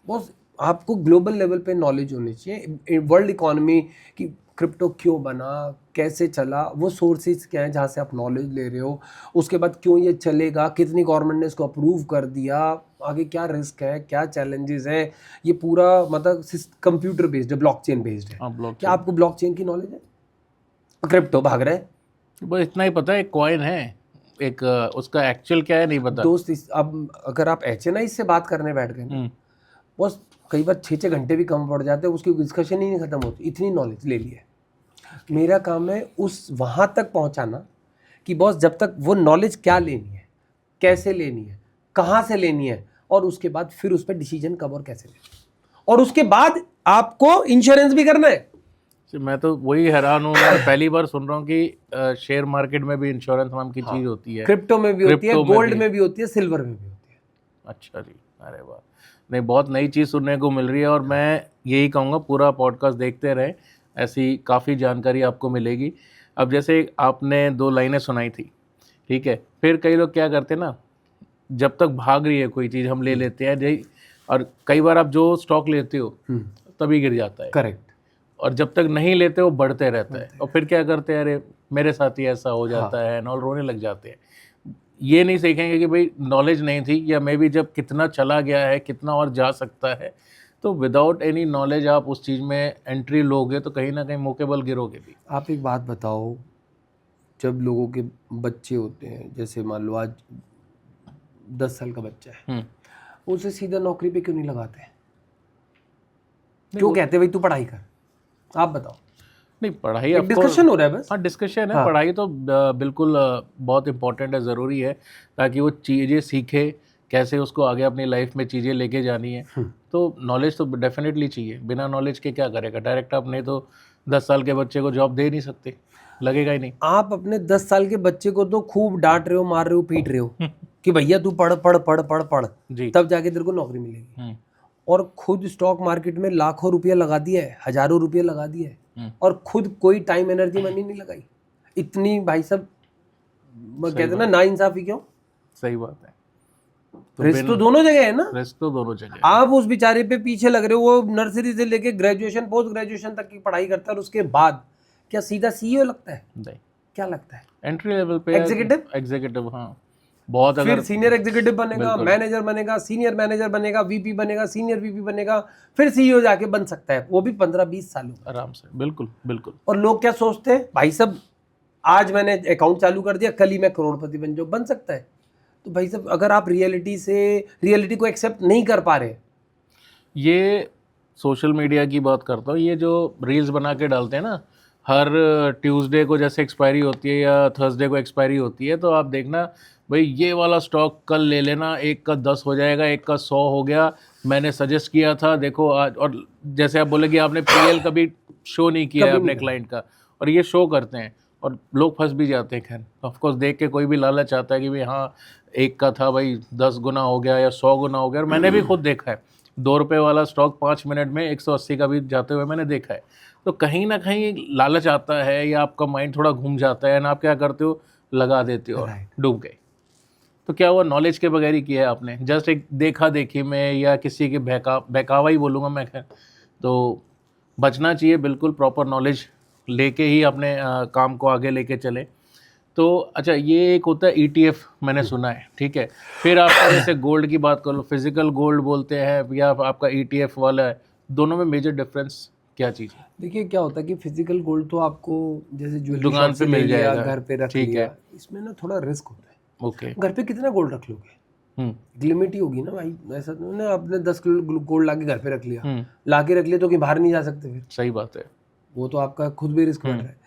बॉस आपको ग्लोबल लेवल पे नॉलेज होनी चाहिए, वर्ल्ड इकोनॉमी की, क्रिप्टो क्यों बना, कैसे चला, वो सोर्सेज क्या है जहाँ से आप नॉलेज ले रहे हो, उसके बाद क्यों ये चलेगा, कितनी गवर्नमेंट ने इसको अप्रूव कर दिया, आगे क्या रिस्क है, क्या चैलेंजेस हैं, ये पूरा मतलब कंप्यूटर बेस्ड है, ब्लॉकचेन बेस्ड है। क्या आपको ब्लॉकचेन की नॉलेज है? क्रिप्टो भाग रहा है, बस इतना ही पता है, एक कॉइन है, एक उसका एक्चुअल क्या है नहीं पता दोस्त। अब अगर आप एचएनआई से बात करने बैठ गए बस, कई बार 6 घंटे भी कम पड़ जाते हैं, उसकी डिस्कशन ही नहीं खत्म होती, इतनी नॉलेज ले ली है। मेरा काम है उस वहाँ तक पहुँचाना कि बॉस जब तक वो नॉलेज क्या लेनी है, कैसे लेनी है, कहाँ से लेनी है, और उसके बाद फिर उस पर डिसीजन कब और कैसे लेना है, और उसके बाद आपको इंश्योरेंस भी करना है। मैं तो वही हैरान हूँ, मैं पहली बार सुन रहा हूँ कि शेयर मार्केट में भी इंश्योरेंस नाम की चीज़ होती है। क्रिप्टो में भी होती है, गोल्ड में भी होती है, सिल्वर में भी होती है। अच्छा जी, अरे वाह, नहीं बहुत नई चीज़ सुनने को मिल रही है, और मैं यही कहूँगा पूरा पॉडकास्ट देखते रहें, ऐसी काफ़ी जानकारी आपको मिलेगी। अब जैसे आपने 2 लाइनें सुनाई थी, ठीक है, फिर कई लोग क्या करते हैं ना, जब तक भाग रही है कोई चीज़ हम ले लेते हैं, और कई बार आप जो स्टॉक लेते हो तभी गिर जाता है। करेक्ट। और जब तक नहीं लेते वो बढ़ते रहता है, और फिर क्या करते हैं, अरे मेरे साथ ही ऐसा हो जाता है, और रोने लग जाते हैं। ये नहीं सीखेंगे कि भाई नॉलेज नहीं थी, या मे बी जब कितना चला गया है, कितना और जा सकता है, तो विदाउट एनी नॉलेज आप उस चीज़ में एंट्री लोगे तो कहीं ना कहीं मौके बल गिरोगे भी। आप एक बात बताओ, जब लोगों के बच्चे होते हैं, जैसे मान लो आज 10 साल का बच्चा है, उसे सीधा नौकरी पे क्यों नहीं लगाते? क्यों कहते भाई तू पढ़ाई कर? आप बताओ। नहीं, पढ़ाई डिस्कशन हो रहा है बस। हाँ, डिस्कशन है। पढ़ाई तो बिल्कुल बहुत इंपॉर्टेंट है, ज़रूरी है, ताकि वो चीज़ें सीखे, कैसे उसको आगे अपनी लाइफ में चीज़ें लेके जानी है। तो नॉलेज तो डेफिनेटली चाहिए, बिना नॉलेज के क्या करेगा? डायरेक्ट आप नहीं तो 10 साल के बच्चे को जॉब दे नहीं सकते, लगेगा ही नहीं। आप अपने 10 साल के बच्चे को तो खूब डांट रहे हो, मार रहे हो, पीट रहे हो कि भैया तू पढ़ पढ़ पढ़ पढ़ पढ़, तब जाके तेरे को नौकरी मिलेगी, और खुद स्टॉक मार्केट में लाखों रुपया लगा दिया है, हजारों रुपया लगा दिया है, और खुद कोई टाइम एनर्जी मनी नहीं लगाई। इतनी भाई साहब कहते हैं ना इंसाफी क्यों? सही बात है। रिस्क तो दोनों जगह है ना, रिस्क तो दोनों जगह। आप उस बेचारे पे पीछे लग रहे हो, वो नर्सरी से लेके ग्रेजुएशन पोस्ट ग्रेजुएशन तक की पढ़ाई करता है और उसके बाद क्या सीधा सीईओ लगता है? नहीं, क्या लगता है? एंट्री लेवल पे एग्जीक्यूटिव, हाँ बहुत। फिर अगर सीनियर एग्जीक्यूटिव बनेगा, मैनेजर बनेगा, सीनियर मैनेजर बनेगा, वीपी बनेगा, सीनियर वीपी बनेगा, फिर सीईओ जाके बन सकता है, वो भी 15-20 सालों आराम से। बिल्कुल बिल्कुल। और लोग क्या सोचते हैं, भाई साहब आज मैंने अकाउंट चालू कर दिया, कल ही मैं करोड़पति बन जाऊँ, बन सकता है। तो भाई साहब अगर आप रियलिटी को एक्सेप्ट नहीं कर पा रहे, ये सोशल मीडिया की बात करता हूँ, ये जो रील्स बना के डालते हैं ना, हर ट्यूसडे को जैसे एक्सपायरी होती है या थर्सडे को एक्सपायरी होती है, तो आप देखना भाई ये वाला स्टॉक कल ले लेना, एक का 10 हो जाएगा, एक का 100 हो गया, मैंने सजेस्ट किया था देखो आज। और जैसे आप बोले कि आपने पीएल कभी शो नहीं किया है अपने क्लाइंट का, और ये शो करते हैं और लोग फंस भी जाते हैं। खैर ऑफकोर्स देख के कोई भी लालच आता है कि भाई हाँ एक का था भाई 10 गुना हो गया या 100 गुना हो गया। और मैंने भी खुद देखा है 2 रुपये वाला स्टॉक 5 मिनट में 180 का भी जाते हुए मैंने देखा है। तो कहीं ना कहीं लालच आता है या आपका माइंड थोड़ा घूम जाता है, ना आप क्या करते हो, लगा देते हो, डूब गए। तो क्या हुआ, नॉलेज के बगैर ही किया है आपने, जस्ट एक देखा देखी में या किसी के बहकावा ही बोलूँगा मैं। खैर तो बचना चाहिए, बिल्कुल प्रॉपर नॉलेज लेके ही अपने काम को आगे लेके चले। तो अच्छा, ये एक होता है ईटीएफ, मैंने सुना है, ठीक है। फिर आपका जैसे गोल्ड की बात कर लो, फिजिकल गोल्ड बोलते हैं या आपका ईटीएफ वाला है, दोनों में मेजर डिफरेंस क्या चीज़ है? देखिए क्या होता है कि फिजिकल गोल्ड तो आपको जैसे ज्वेलरी दुकान पे मिल जाएगा, घर पे रख लिया, इसमें ना थोड़ा रिस्क होता है। ओके। घर पे कितना गोल्ड रख लोगे? लिमिट ही होगी ना भाई। ऐसा तो ना आपने 10 किलो गोल्ड लाके घर पे रख लिया, लाके रख लिया तो कहीं बाहर नहीं जा सकते फिर। सही बात है, वो तो आपका खुद भी रिस्क बढ़ रहा है।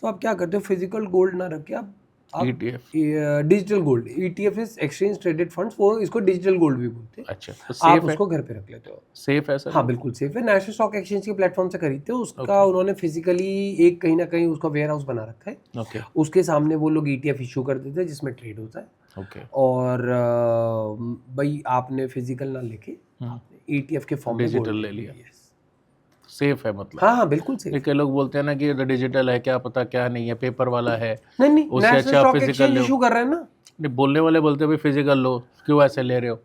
तो आप क्या करते हो, फिजिकल गोल्ड ना रख के आप digital gold, ETF is exchange traded funds, वो इसको डिजिटल गोल्ड भी बोलते हैं। अच्छा, तो आप उसको घर पे रख लेते हो। सेफ है सर? हाँ बिल्कुल सेफ है। नेशनल स्टॉक एक्सचेंज के प्लेटफॉर्म से खरीदते हो उसका, उन्होंने फिजिकली एक कहीं ना कहीं उसका वेयर हाउस बना रखा है। उसके सामने वो लोग ईटीएफ इशू कर देते हैं जिसमें ट्रेड होता है। और भाई आपने फिजिकल ना लेके ईटीएफ के फॉर्म में डिजिटल ले लिया, सेफ है मतलब? हाँ बिल्कुल सेफ। कई लोग बोलते हैं ना कि डिजिटल है, क्या पता क्या नहीं है, पेपर वाला है। नहीं, उससे अच्छा आप फिजिकल इशू कर रहे हैं ना। नहीं, बोलने वाले बोलते हैं भाई फिजिकल लो, क्यों ऐसे ले रहे हो?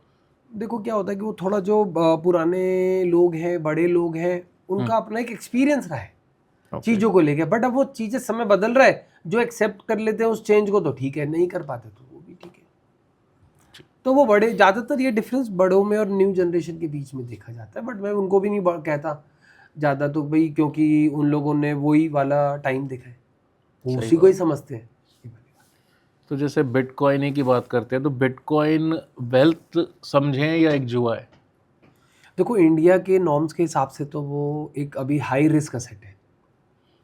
देखो क्या होता है कि वो थोड़ा जो पुराने लोग हैं, बड़े लोग हैं, उनका अपना एक एक्सपीरियंस रहा है चीज़ों को लेके। बट अब वो चीज़ें समय बदल रहा है, जो एक्सेप्ट कर लेते हैं उस चेंज को तो ठीक है, नहीं कर पाते तो वो भी ठीक है। तो वो बड़े, ज़्यादातर ये डिफरेंस बड़ों में और न्यू जनरेशन के बीच में देखा जाता है। बट मैं उनको भी नहीं कहता ज़्यादा, तो भाई क्योंकि उन लोगों ने वही वाला टाइम देखा है, वो उसी को ही समझते हैं। तो जैसे बिटकॉइन की बात करते हैं, तो बिटकॉइन वेल्थ समझें या एक जुआ है? देखो इंडिया के नॉर्म्स के हिसाब से तो वो एक अभी हाई रिस्क असेट है,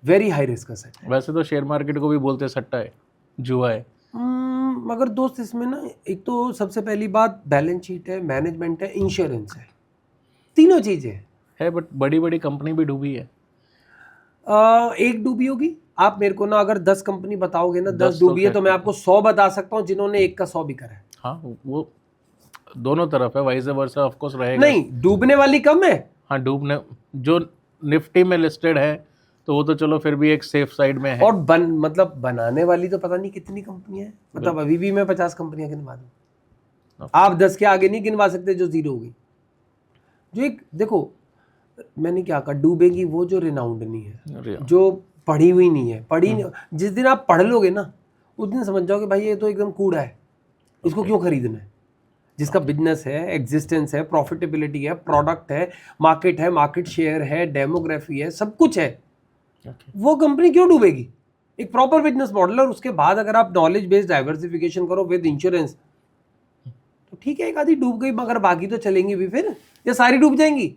वेरी हाई रिस्क असेट है। वैसे तो शेयर मार्केट को भी बोलते हैं सट्टा है, जुआ है। मगर दोस्त इसमें ना एक तो सबसे पहली बात बैलेंस शीट है, मैनेजमेंट है, इंश्योरेंस है, तीनों चीज़ें है। बट बड़ी बड़ी कंपनी भी डूबी है। एक डूबी होगी, आप मेरे को ना अगर 10 कंपनी बताओगे ना 10 डूबी है, तो मैं आपको 100 बता सकता हूँ जिन्होंने एक का 100 भी करा है। हाँ वो दोनों तरफ है, वाइस वर्सा ऑफ कोर्स रहेगा। नहीं, डूबने वाली कम है। हाँ डूबने, जो निफ्टी में लिस्टेड है तो वो तो चलो फिर भी एक सेफ साइड में है। और मतलब बनाने वाली तो पता नहीं कितनी कंपनियां हैं, मतलब अभी भी मैं 50 कंपनियां गिनवा दूं, आप 10 के आगे नहीं गिनवा सकते जो जीरो होगी। जो एक देखो मैंने क्या कहा, डूबेगी वो जो रिनाउंड नहीं है, जो पढ़ी हुई नहीं है। जिस दिन आप पढ़ लोगे ना उस दिन समझ जाओगे भाई ये तो एकदम कूड़ा है, इसको क्यों खरीदना है। जिसका बिजनेस है, एग्जिस्टेंस है, प्रॉफिटेबिलिटी है, प्रोडक्ट है, मार्केट शेयर है, डेमोग्राफी है, सब कुछ है, वो कंपनी क्यों डूबेगी। एक प्रॉपर बिजनेस मॉडल, और उसके बाद अगर आप नॉलेज बेस्ड डाइवर्सिफिकेशन करो विद इंश्योरेंस तो ठीक है, एक आधी डूब गई, मगर बाकी तो चलेंगी भी, फिर ये सारी डूब जाएंगी।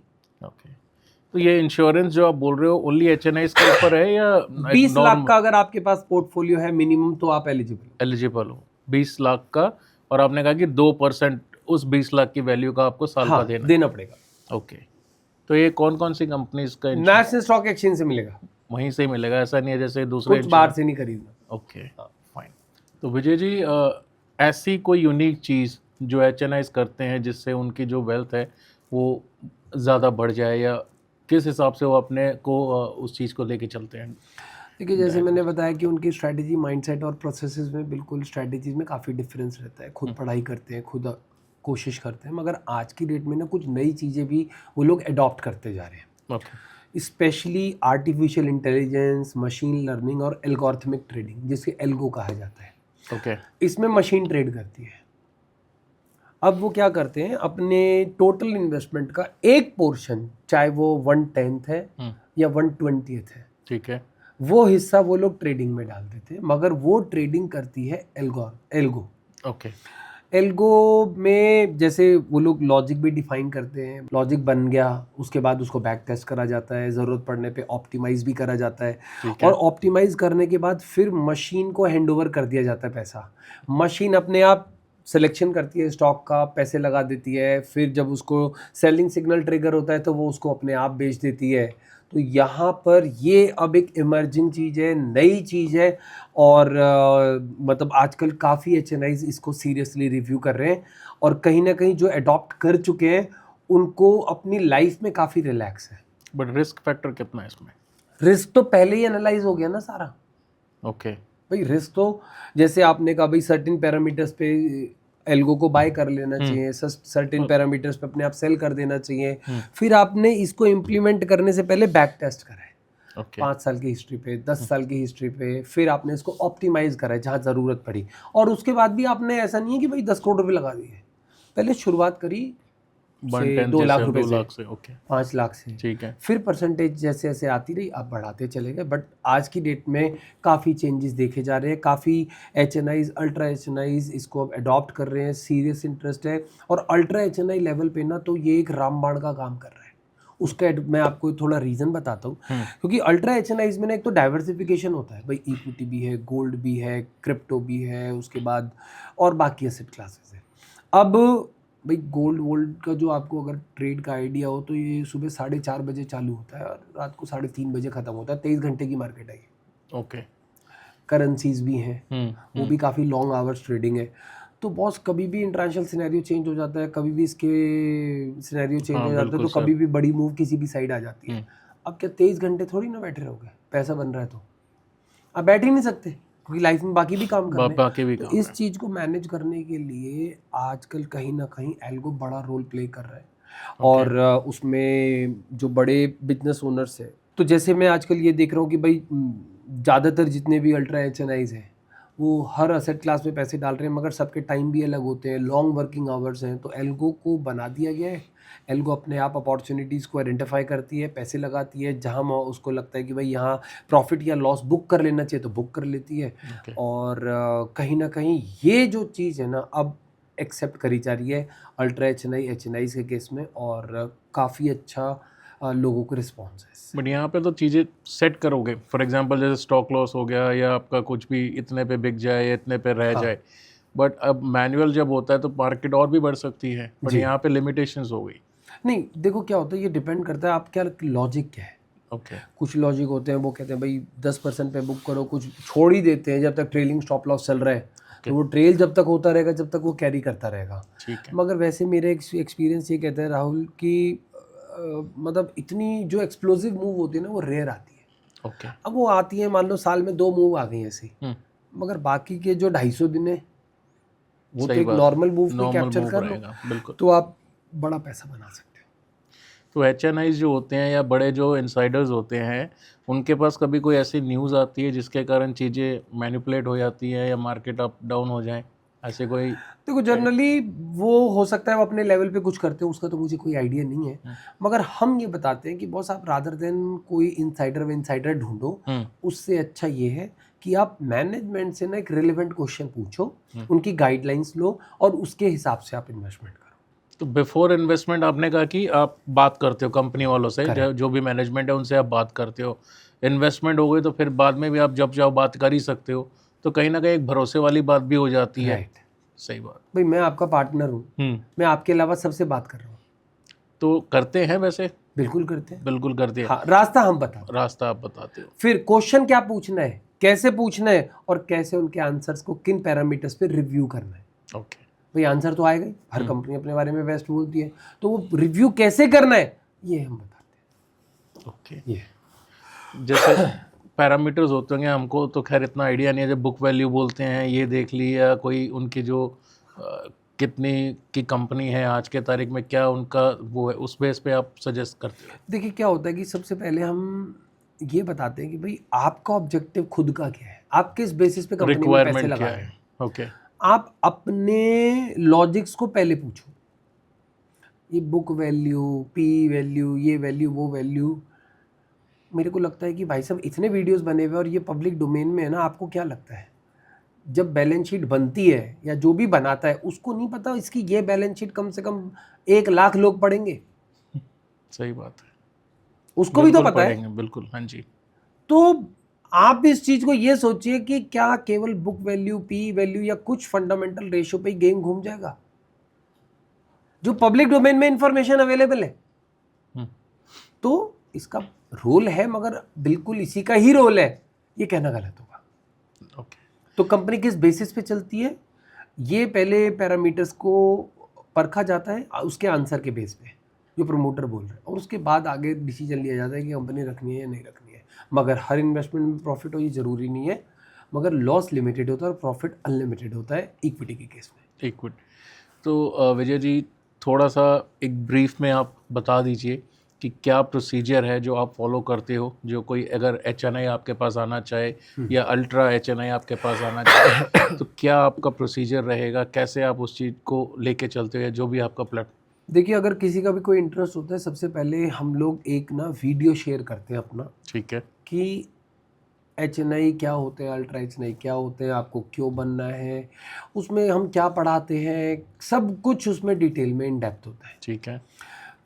तो ये इंश्योरेंस जो आप बोल रहे हो ओनली एचएनआई के ऊपर है या 20 लाख का अगर आपके पास पोर्टफोलियो है मिनिमम तो आप एलिजिबल हो 20 लाख का, और आपने कहा कि 2% उस 20 लाख की वैल्यू का आपको साल का देना पड़ेगा। ओके, तो ये कौन कौन सी कंपनीज का? नेशनल स्टॉक एक्सचेंज से मिलेगा, वहीं से ही मिलेगा, ऐसा नहीं है जैसे दूसरे कुछ बाहर से नहीं खरीदना। Okay fine. तो विजय जी ऐसी कोई यूनिक चीज़ जो एचएनआईज करते हैं जिससे उनकी जो वेल्थ है वो ज़्यादा बढ़ जाए, या किस हिसाब से वो अपने को उस चीज़ को लेके चलते हैं? देखिए जैसे मैंने बताया कि उनकी स्ट्रैटेजी, माइंडसेट और प्रोसेसेस में बिल्कुल स्ट्रैटेजीज में काफ़ी डिफरेंस रहता है। खुद पढ़ाई करते हैं, खुद कोशिश करते हैं, मगर आज की डेट में ना कुछ नई चीज़ें भी वो लोग अडॉप्ट करते जा रहे हैं। Okay. Specially artificial intelligence, machine learning और एल्गोरिथमिक ट्रेडिंग, जिसे एल्गो कहा जाता है। ओके। इसमें मशीन ट्रेड करती है। अब वो क्या करते हैं, अपने टोटल इन्वेस्टमेंट का एक पोर्शन, चाहे वो 1/10 है या 1/20 है, ठीक है। वो हिस्सा वो लोग ट्रेडिंग में डाल देते हैं, मगर वो ट्रेडिंग करती है एल्गो। ओके। एल्गो में जैसे वो लोग लॉजिक भी डिफाइन करते हैं, लॉजिक बन गया, उसके बाद उसको बैक टेस्ट करा जाता है, ज़रूरत पड़ने पे ऑप्टिमाइज भी करा जाता है, ठीक है। और ऑप्टिमाइज करने के बाद फिर मशीन को हैंडओवर कर दिया जाता है पैसा। मशीन अपने आप सिलेक्शन करती है स्टॉक का, पैसे लगा देती है, फिर जब उसको सेलिंग सिग्नल ट्रिगर होता है तो वो उसको अपने आप बेच देती है। तो यहाँ पर ये अब एक इमर्जिंग चीज़ है, नई चीज़ है, और मतलब आजकल काफ़ी एचएनआईज इसको सीरियसली रिव्यू कर रहे हैं, और कहीं ना कहीं जो अडॉप्ट कर चुके हैं उनको अपनी लाइफ में काफ़ी रिलैक्स है। बट रिस्क फैक्टर कितना है इसमें? रिस्क तो पहले ही एनालाइज हो गया ना सारा। ओके। भाई रिस्क तो जैसे आपने कहा भाई सर्टेन पैरामीटर्स पे एल्गो को बाय कर लेना चाहिए, सर्टेन पैरामीटर्स पे अपने आप सेल कर देना चाहिए, फिर आपने इसको इम्प्लीमेंट करने से पहले बैक टेस्ट करा है, 5 साल की हिस्ट्री पे, 10 साल की हिस्ट्री पे, फिर आपने इसको ऑप्टिमाइज करा है जहाँ ज़रूरत पड़ी, और उसके बाद भी आपने ऐसा नहीं है कि भाई 10 करोड़ रुपये लगा दिए, पहले शुरुआत करी 2 लाख रुपए से, 5 लाख से, ठीक है, फिर परसेंटेज जैसे जैसे आती रही आप बढ़ाते चले गए। बट आज की डेट में काफ़ी चेंजेस देखे जा रहे हैं, काफ़ी एचएनआईज, अल्ट्रा एचएनआईज इसको अब अडॉप्ट कर रहे हैं, सीरियस इंटरेस्ट है, और अल्ट्रा एचएनआई लेवल पे ना तो ये एक रामबाण का काम कर रहा है। उसका मैं आपको थोड़ा रीज़न बताता हूँ, क्योंकि अल्ट्रा एचएनआईज में ना एक तो डाइवर्सिफिकेशन होता है, भाई इक्विटी भी है, गोल्ड भी है, क्रिप्टो भी है, उसके बाद और बाकी एसेट क्लासेस है। अब भाई गोल्ड का जो आपको अगर ट्रेड का आइडिया हो तो ये सुबह 4:30 बजे चालू होता है और रात को 3:30 बजे ख़त्म होता है, 23 घंटे की मार्केट है ये। ओके। करेंसीज भी हैं, वो भी काफ़ी लॉन्ग आवर्स ट्रेडिंग है। तो बॉस कभी भी इंटरनेशनल सिनेरियो चेंज हो जाता है, कभी भी इसके सिनेरियो चेंज हो जाता है, तो कभी भी बड़ी मूव किसी भी साइड आ जाती है। अब क्या 23 घंटे थोड़ी ना बैठे रहोगे, पैसा बन रहा है तो आप बैठ ही नहीं सकते, क्योंकि लाइफ में बाकी भी काम करने हैं। तो इस चीज़ को मैनेज करने के लिए आजकल कहीं ना कहीं एल्गो बड़ा रोल प्ले कर रहा है, और उसमें जो बड़े बिजनेस ओनर्स है, तो जैसे मैं आजकल ये देख रहा हूँ कि भाई ज़्यादातर जितने भी अल्ट्रा एचएनआईज हैं वो हर असेट क्लास में पैसे डाल रहे हैं, मगर सबके टाइम भी अलग होते हैं, लॉन्ग वर्किंग आवर्स हैं, तो एल्गो को बना दिया गया है। एल्गो अपने आप अपॉर्चुनिटीज़ को आइडेंटिफाई करती है, पैसे लगाती है, जहाँ उसको लगता है कि भाई यहाँ प्रॉफिट या लॉस बुक कर लेना चाहिए तो बुक कर लेती है। और कहीं ना कहीं ये जो चीज़ है ना अब एक्सेप्ट करी जा रही है अल्ट्रा एचएनआईज के केस में, और काफ़ी अच्छा लोगों को रिस्पॉन्स है। बट यहाँ पे तो चीज़ें सेट करोगे, फॉर एग्जांपल जैसे स्टॉक लॉस हो गया या आपका कुछ भी इतने पे बिक जाए या इतने पे रह जाए, बट अब मैनुअल जब होता है तो मार्केट और भी बढ़ सकती है, बट यहाँ पे लिमिटेशंस हो गई। नहीं देखो क्या होता है, ये डिपेंड करता है आप क्या लॉजिक क्या है। कुछ लॉजिक होते हैं वो कहते हैं भाई 10% पे बुक करो, कुछ छोड़ ही देते हैं जब तक ट्रेलिंग स्टॉप लॉस चल रहा है, तो वो ट्रेल जब तक होता रहेगा जब तक वो कैरी करता रहेगा। मगर वैसे मेरे एक्सपीरियंस ये कहता है राहुल कि मतलब इतनी जो एक्सप्लोसिव मूव होती है ना वो रेयर आती है। अब वो आती है, मान लो साल में 2 मूव आ गई ऐसी, मगर बाकी के जो 250 दिन है वो तो एक नॉर्मल मूव में कैप्चर कर लो, तो आप बड़ा पैसा बना सकते हो। तो एचएनआईज जो होते हैं या बड़े जो इनसाइडर्स होते हैं, उनके पास कभी कोई ऐसी न्यूज़ आती है जिसके कारण चीज़ें मैनिपुलेट हो जाती है या मार्केट अप डाउन हो जाए, ऐसे कोई? देखो जनरली वो हो सकता है वो अपने लेवल पे कुछ करते हैं, उसका तो मुझे कोई आइडिया नहीं है, मगर हम ये बताते हैं कि बॉस आप रादर देन कोई इनसाइडर ढूंढो, उससे अच्छा ये है कि आप मैनेजमेंट से ना एक रिलेवेंट क्वेश्चन पूछो, उनकी गाइडलाइंस लो और उसके हिसाब से आप इन्वेस्टमेंट करो। तो बिफोर इन्वेस्टमेंट आपने कहा कि आप बात करते हो कंपनी वालों से, जो भी मैनेजमेंट है उनसे आप बात करते हो, इन्वेस्टमेंट हो गई तो फिर बाद में भी आप जब चाहो बात कर ही सकते हो, तो कहीं ना कहीं एक भरोसे वाली बात भी हो जाती है। सही बात। भाई मैं आपका पार्टनर हूँ, मैं आपके अलावा सबसे बात कर रहा हूँ, तो करते हैं वैसे? बिल्कुल करते हैं, बिल्कुल करते हैं। हाँ, रास्ता हम बताते, रास्ता आप बताते हो, फिर क्वेश्चन क्या पूछना है, कैसे पूछना है, और कैसे उनके आंसर्स को किन पैरामीटर्स पे रिव्यू करना है। ओके भाई आंसर तो आएगा ही, हर कंपनी अपने बारे में बेस्ट बोलती है, तो वो रिव्यू कैसे करना है ये हम बताते हैं। ओके। ये जैसे पैरामीटर्स होते होंगे, हमको तो खैर इतना आइडिया नहीं है, जब बुक वैल्यू बोलते हैं ये देख ली, या कोई उनकी जो कितनी की कंपनी है आज के तारीख में, क्या उनका वो है, उस बेस पे आप सजेस्ट करते हो? देखिए क्या होता है कि सबसे पहले हम ये बताते हैं कि भाई आपका ऑब्जेक्टिव खुद का क्या है, आप किस बेसिस पे कंपनी में पैसे रिक्वायरमेंट लगा क्या रहे है? हैं। ओके। आप अपने लॉजिक्स को पहले पूछो, ये बुक वैल्यू, पी वैल्यू, ये वैल्यू, वो वैल्यू। मेरे को लगता है कि भाई साहब इतने वीडियोस बने हुए और ये पब्लिक डोमेन में है ना, आपको क्या लगता है जब बैलेंस शीट बनती है या जो भी बनाता है उसको नहीं पता इसकी ये बैलेंस शीट कम से कम 1 लाख लोग पढ़ेंगे? सही बात है, उसको भी तो बिल्कुल पता है। पढ़ेंगे, बिल्कुल, हाँ जी। तो आप इस चीज को ये सोचिए कि क्या केवल बुक वैल्यू, पी वैल्यू या कुछ फंडामेंटल रेशियो पे ही गेम घूम जाएगा? जो पब्लिक डोमेन में इंफॉर्मेशन अवेलेबल है, तो इसका रोल है, मगर बिल्कुल इसी का ही रोल है, ये कहना गलत होगा। ओके। तो कंपनी किस बेसिस पे चलती है, ये पहले पैरामीटर्स को परखा जाता है उसके आंसर के बेस पे जो प्रमोटर बोल रहे हैं, और उसके बाद आगे डिसीजन लिया जाता है कि कंपनी रखनी है या नहीं रखनी है। मगर हर इन्वेस्टमेंट में प्रॉफिट हो ये ज़रूरी नहीं है, मगर लॉस लिमिटेड होता है और प्रॉफिट अनलिमिटेड होता है इक्विटी के केस में। एक मिनट, तो विजय जी थोड़ा सा एक ब्रीफ में आप बता दीजिए कि क्या प्रोसीजर है जो आप फॉलो करते हो, जो कोई अगर HNI आपके पास आना चाहे या अल्ट्रा HNI आपके पास आना चाहे तो क्या आपका प्रोसीजर रहेगा, कैसे आप उस चीज़ को लेके चलते हो, या जो भी आपका प्लेट। देखिए अगर किसी का भी कोई इंटरेस्ट होता है, सबसे पहले हम लोग एक ना वीडियो शेयर करते हैं अपना, ठीक है, कि HNI क्या होते हैं, अल्ट्रा HNI क्या होते हैं, आपको क्यों बनना है, उसमें हम क्या पढ़ाते हैं, सब कुछ उसमें डिटेल में इन डेप्थ होता है। ठीक है,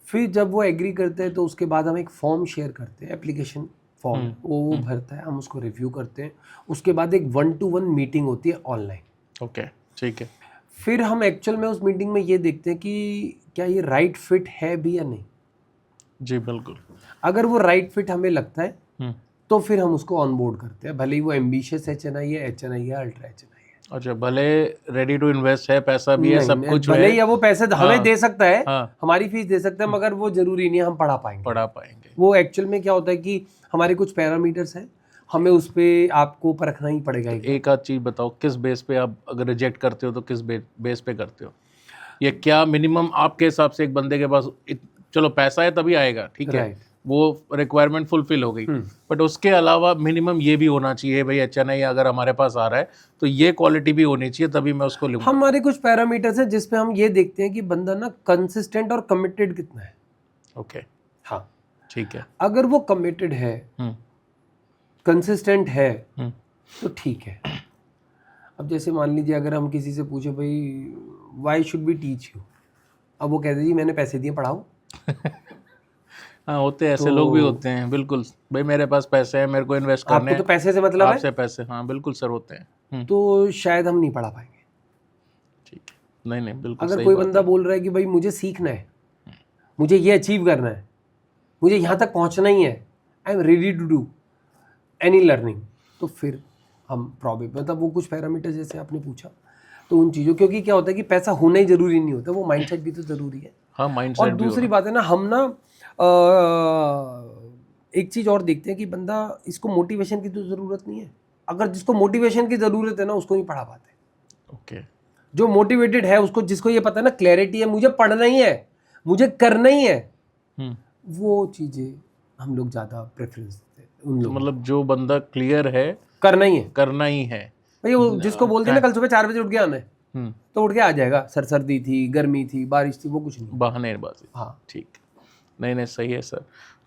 फिर जब वो एग्री करते हैं तो उसके बाद हम एक फॉर्म शेयर करते हैं, एप्लीकेशन फॉर्म वो भरता है, हम उसको रिव्यू करते हैं। उसके बाद एक 1-to-1 मीटिंग होती है ऑनलाइन। ओके, ठीक है, फिर हम एक्चुअल में उस मीटिंग में ये देखते हैं कि क्या ये राइट फिट है भी या नहीं। जी बिल्कुल। अगर वो राइट फिट हमें लगता है हम्म, तो फिर हम उसको ऑनबोर्ड करते हैं, भले ही वो एम्बिशियस HNI है, HNI है, अल्ट्रा HNI है। अच्छा, भले रेडी टू इन्वेस्ट है, पैसा भी है, नहीं सब नहीं, कुछ भले है, ही वो पैसे हमें हाँ, दे सकता है, हाँ, हमारी फीस दे सकता है, मगर वो जरूरी नहीं है हम पढ़ा पाएंगे। पढ़ा पाएंगे। वो एक्चुअल में क्या होता है कि हमारे कुछ पैरामीटर्स हैं, हमें उस पे आपको परखना ही पड़ेगा। एक आध चीज़ बताओ, किस बेस पे आप अगर रिजेक्ट करते हो तो किस बेस पे करते हो, ये क्या मिनिमम आपके हिसाब से एक बंदे के पास चलो पैसा है तभी आएगा, ठीक है, Right. वो रिक्वायरमेंट फुलफिल हो गई, बट उसके अलावा मिनिमम ये भी होना चाहिए भाई, HNI अगर हमारे पास आ रहा है तो ये क्वालिटी भी होनी चाहिए तभी मैं उसको लूँगा। हमारे कुछ पैरामीटर्स हैं जिसपे हम ये देखते हैं कि बंदा ना कंसिस्टेंट और कमिटेड कितना है। ओके, हाँ, ठीक है, अगर वो कमिटेड है, कंसिस्टेंट है, तो ठीक है। अब जैसे मान लीजिए अगर हम किसी से पूछे भाई why should be teach you, अब वो कहते जी मैंने पैसे दिए पढ़ाओ। हाँ होते हैं, ऐसे लोग भी होते हैं, बिल्कुल भाई मेरे पास पैसे हैं, मेरे को इन्वेस्ट करने आपको तो पैसे से मतलब है, आपसे पैसे, हाँ बिल्कुल सर, होते हैं। तो शायद हम नहीं पढ़ा पाएंगे। ठीक है, नहीं नहीं बिल्कुल अगर सही कोई बात बंदा है। बोल रहा है कि भाई मुझे सीखना है, मुझे ये अचीव करना है, मुझे यहाँ तक पहुँचना ही है, I am ready to do any learning, तो फिर हम प्रॉब्लम मतलब वो कुछ पैरामीटर जैसे आपने पूछा, तो उन चीज़ों, क्योंकि क्या होता है कि पैसा होना ही जरूरी नहीं होता, वो माइंडसेट भी तो जरूरी है। हाँ, और माइंडसेट भी दूसरी होना। बात है ना, हम ना एक चीज़ और देखते हैं कि बंदा, इसको मोटिवेशन की तो ज़रूरत नहीं है। अगर जिसको मोटिवेशन की ज़रूरत है ना, उसको नहीं पढ़ा पाते। ओके, जो मोटिवेटेड है, उसको, जिसको ये पता है ना, क्लैरिटी है, मुझे पढ़ना ही है, मुझे करना ही है, वो चीज़ें हम लोग ज़्यादा प्रेफरेंस देते हैं उन लोगों। मतलब जो बंदा क्लियर है, करना ही है करना ही है भाई। वो जिसको बोल दिया ना कल सुबह 4 बजे उठ के आना है, हम्म, तो उठ के आ जाएगा। सर्दी थी, गर्मी थी, बारिश थी, वो कुछ नहीं। बहानेबाजी। हाँ, ठीक, नहीं नहीं सही है सर।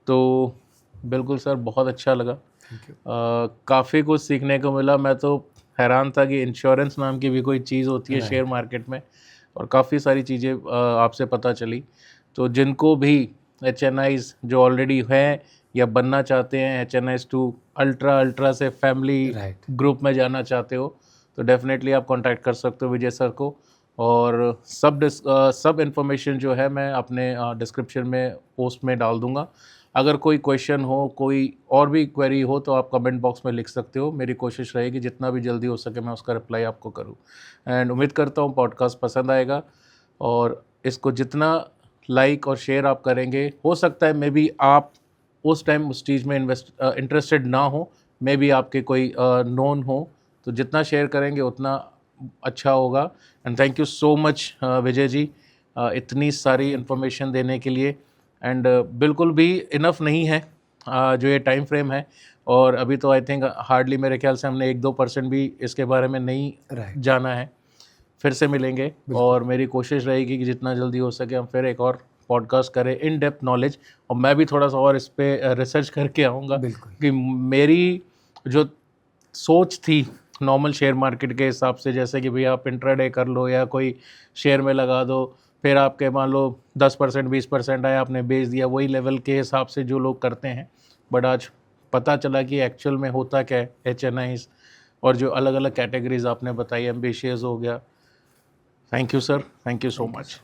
तो बिल्कुल सर, बहुत अच्छा लगा, थैंक यू। काफ़ी कुछ सीखने को मिला। मैं तो हैरान था कि इंश्योरेंस नाम की भी कोई चीज़ होती है शेयर मार्केट में, और काफ़ी सारी चीज़ें आपसे पता चली। तो जिनको भी HNIs जो ऑलरेडी हैं या बनना चाहते हैं, HNIs टू अल्ट्रा से फैमिली राइट, ग्रुप में जाना चाहते हो, तो डेफिनेटली आप कांटेक्ट कर सकते हो विजय सर को। और सब इन्फॉर्मेशन जो है मैं अपने डिस्क्रिप्शन में पोस्ट में डाल दूंगा। अगर कोई क्वेश्चन हो, कोई और भी क्वेरी हो, तो आप कमेंट बॉक्स में लिख सकते हो। मेरी कोशिश रहेगी जितना भी जल्दी हो सके मैं उसका रिप्लाई आपको करूं। एंड उम्मीद करता हूं पॉडकास्ट पसंद आएगा, और इसको जितना लाइक और शेयर आप करेंगे, हो सकता है मे बी आप उस टाइम उस चीज़ में इंटरेस्टेड ना हो, मे बी आपके कोई नोन हो, तो जितना शेयर करेंगे उतना अच्छा होगा। And thank you so much Vijay ji, इतनी सारी इन्फॉर्मेशन देने के लिए। एंड बिल्कुल भी इनफ नहीं है जो ये टाइम फ्रेम है, और अभी तो आई थिंक हार्डली मेरे ख्याल से हमने 1-2% भी इसके बारे में नहीं जाना है। फिर से मिलेंगे और मेरी कोशिश रहेगी कि जितना जल्दी हो सके हम फिर एक और पॉडकास्ट करें इन डेप्थ नॉलेज, और मैं भी थोड़ा सा और इस पर रिसर्च करके आऊँगा कि मेरी जो सोच थी नॉर्मल शेयर मार्केट के हिसाब से, जैसे कि भैया आप इंट्राडे कर लो या कोई शेयर में लगा दो, फिर आपके मान लो 10% 20% आया, आपने बेच दिया, वही लेवल के हिसाब से जो लोग करते हैं। बट आज पता चला कि एक्चुअल में होता क्या है, HNIs और जो अलग अलग कैटेगरीज आपने बताई, एम्बिशियस हो गया। Thank you sir, thank you so much.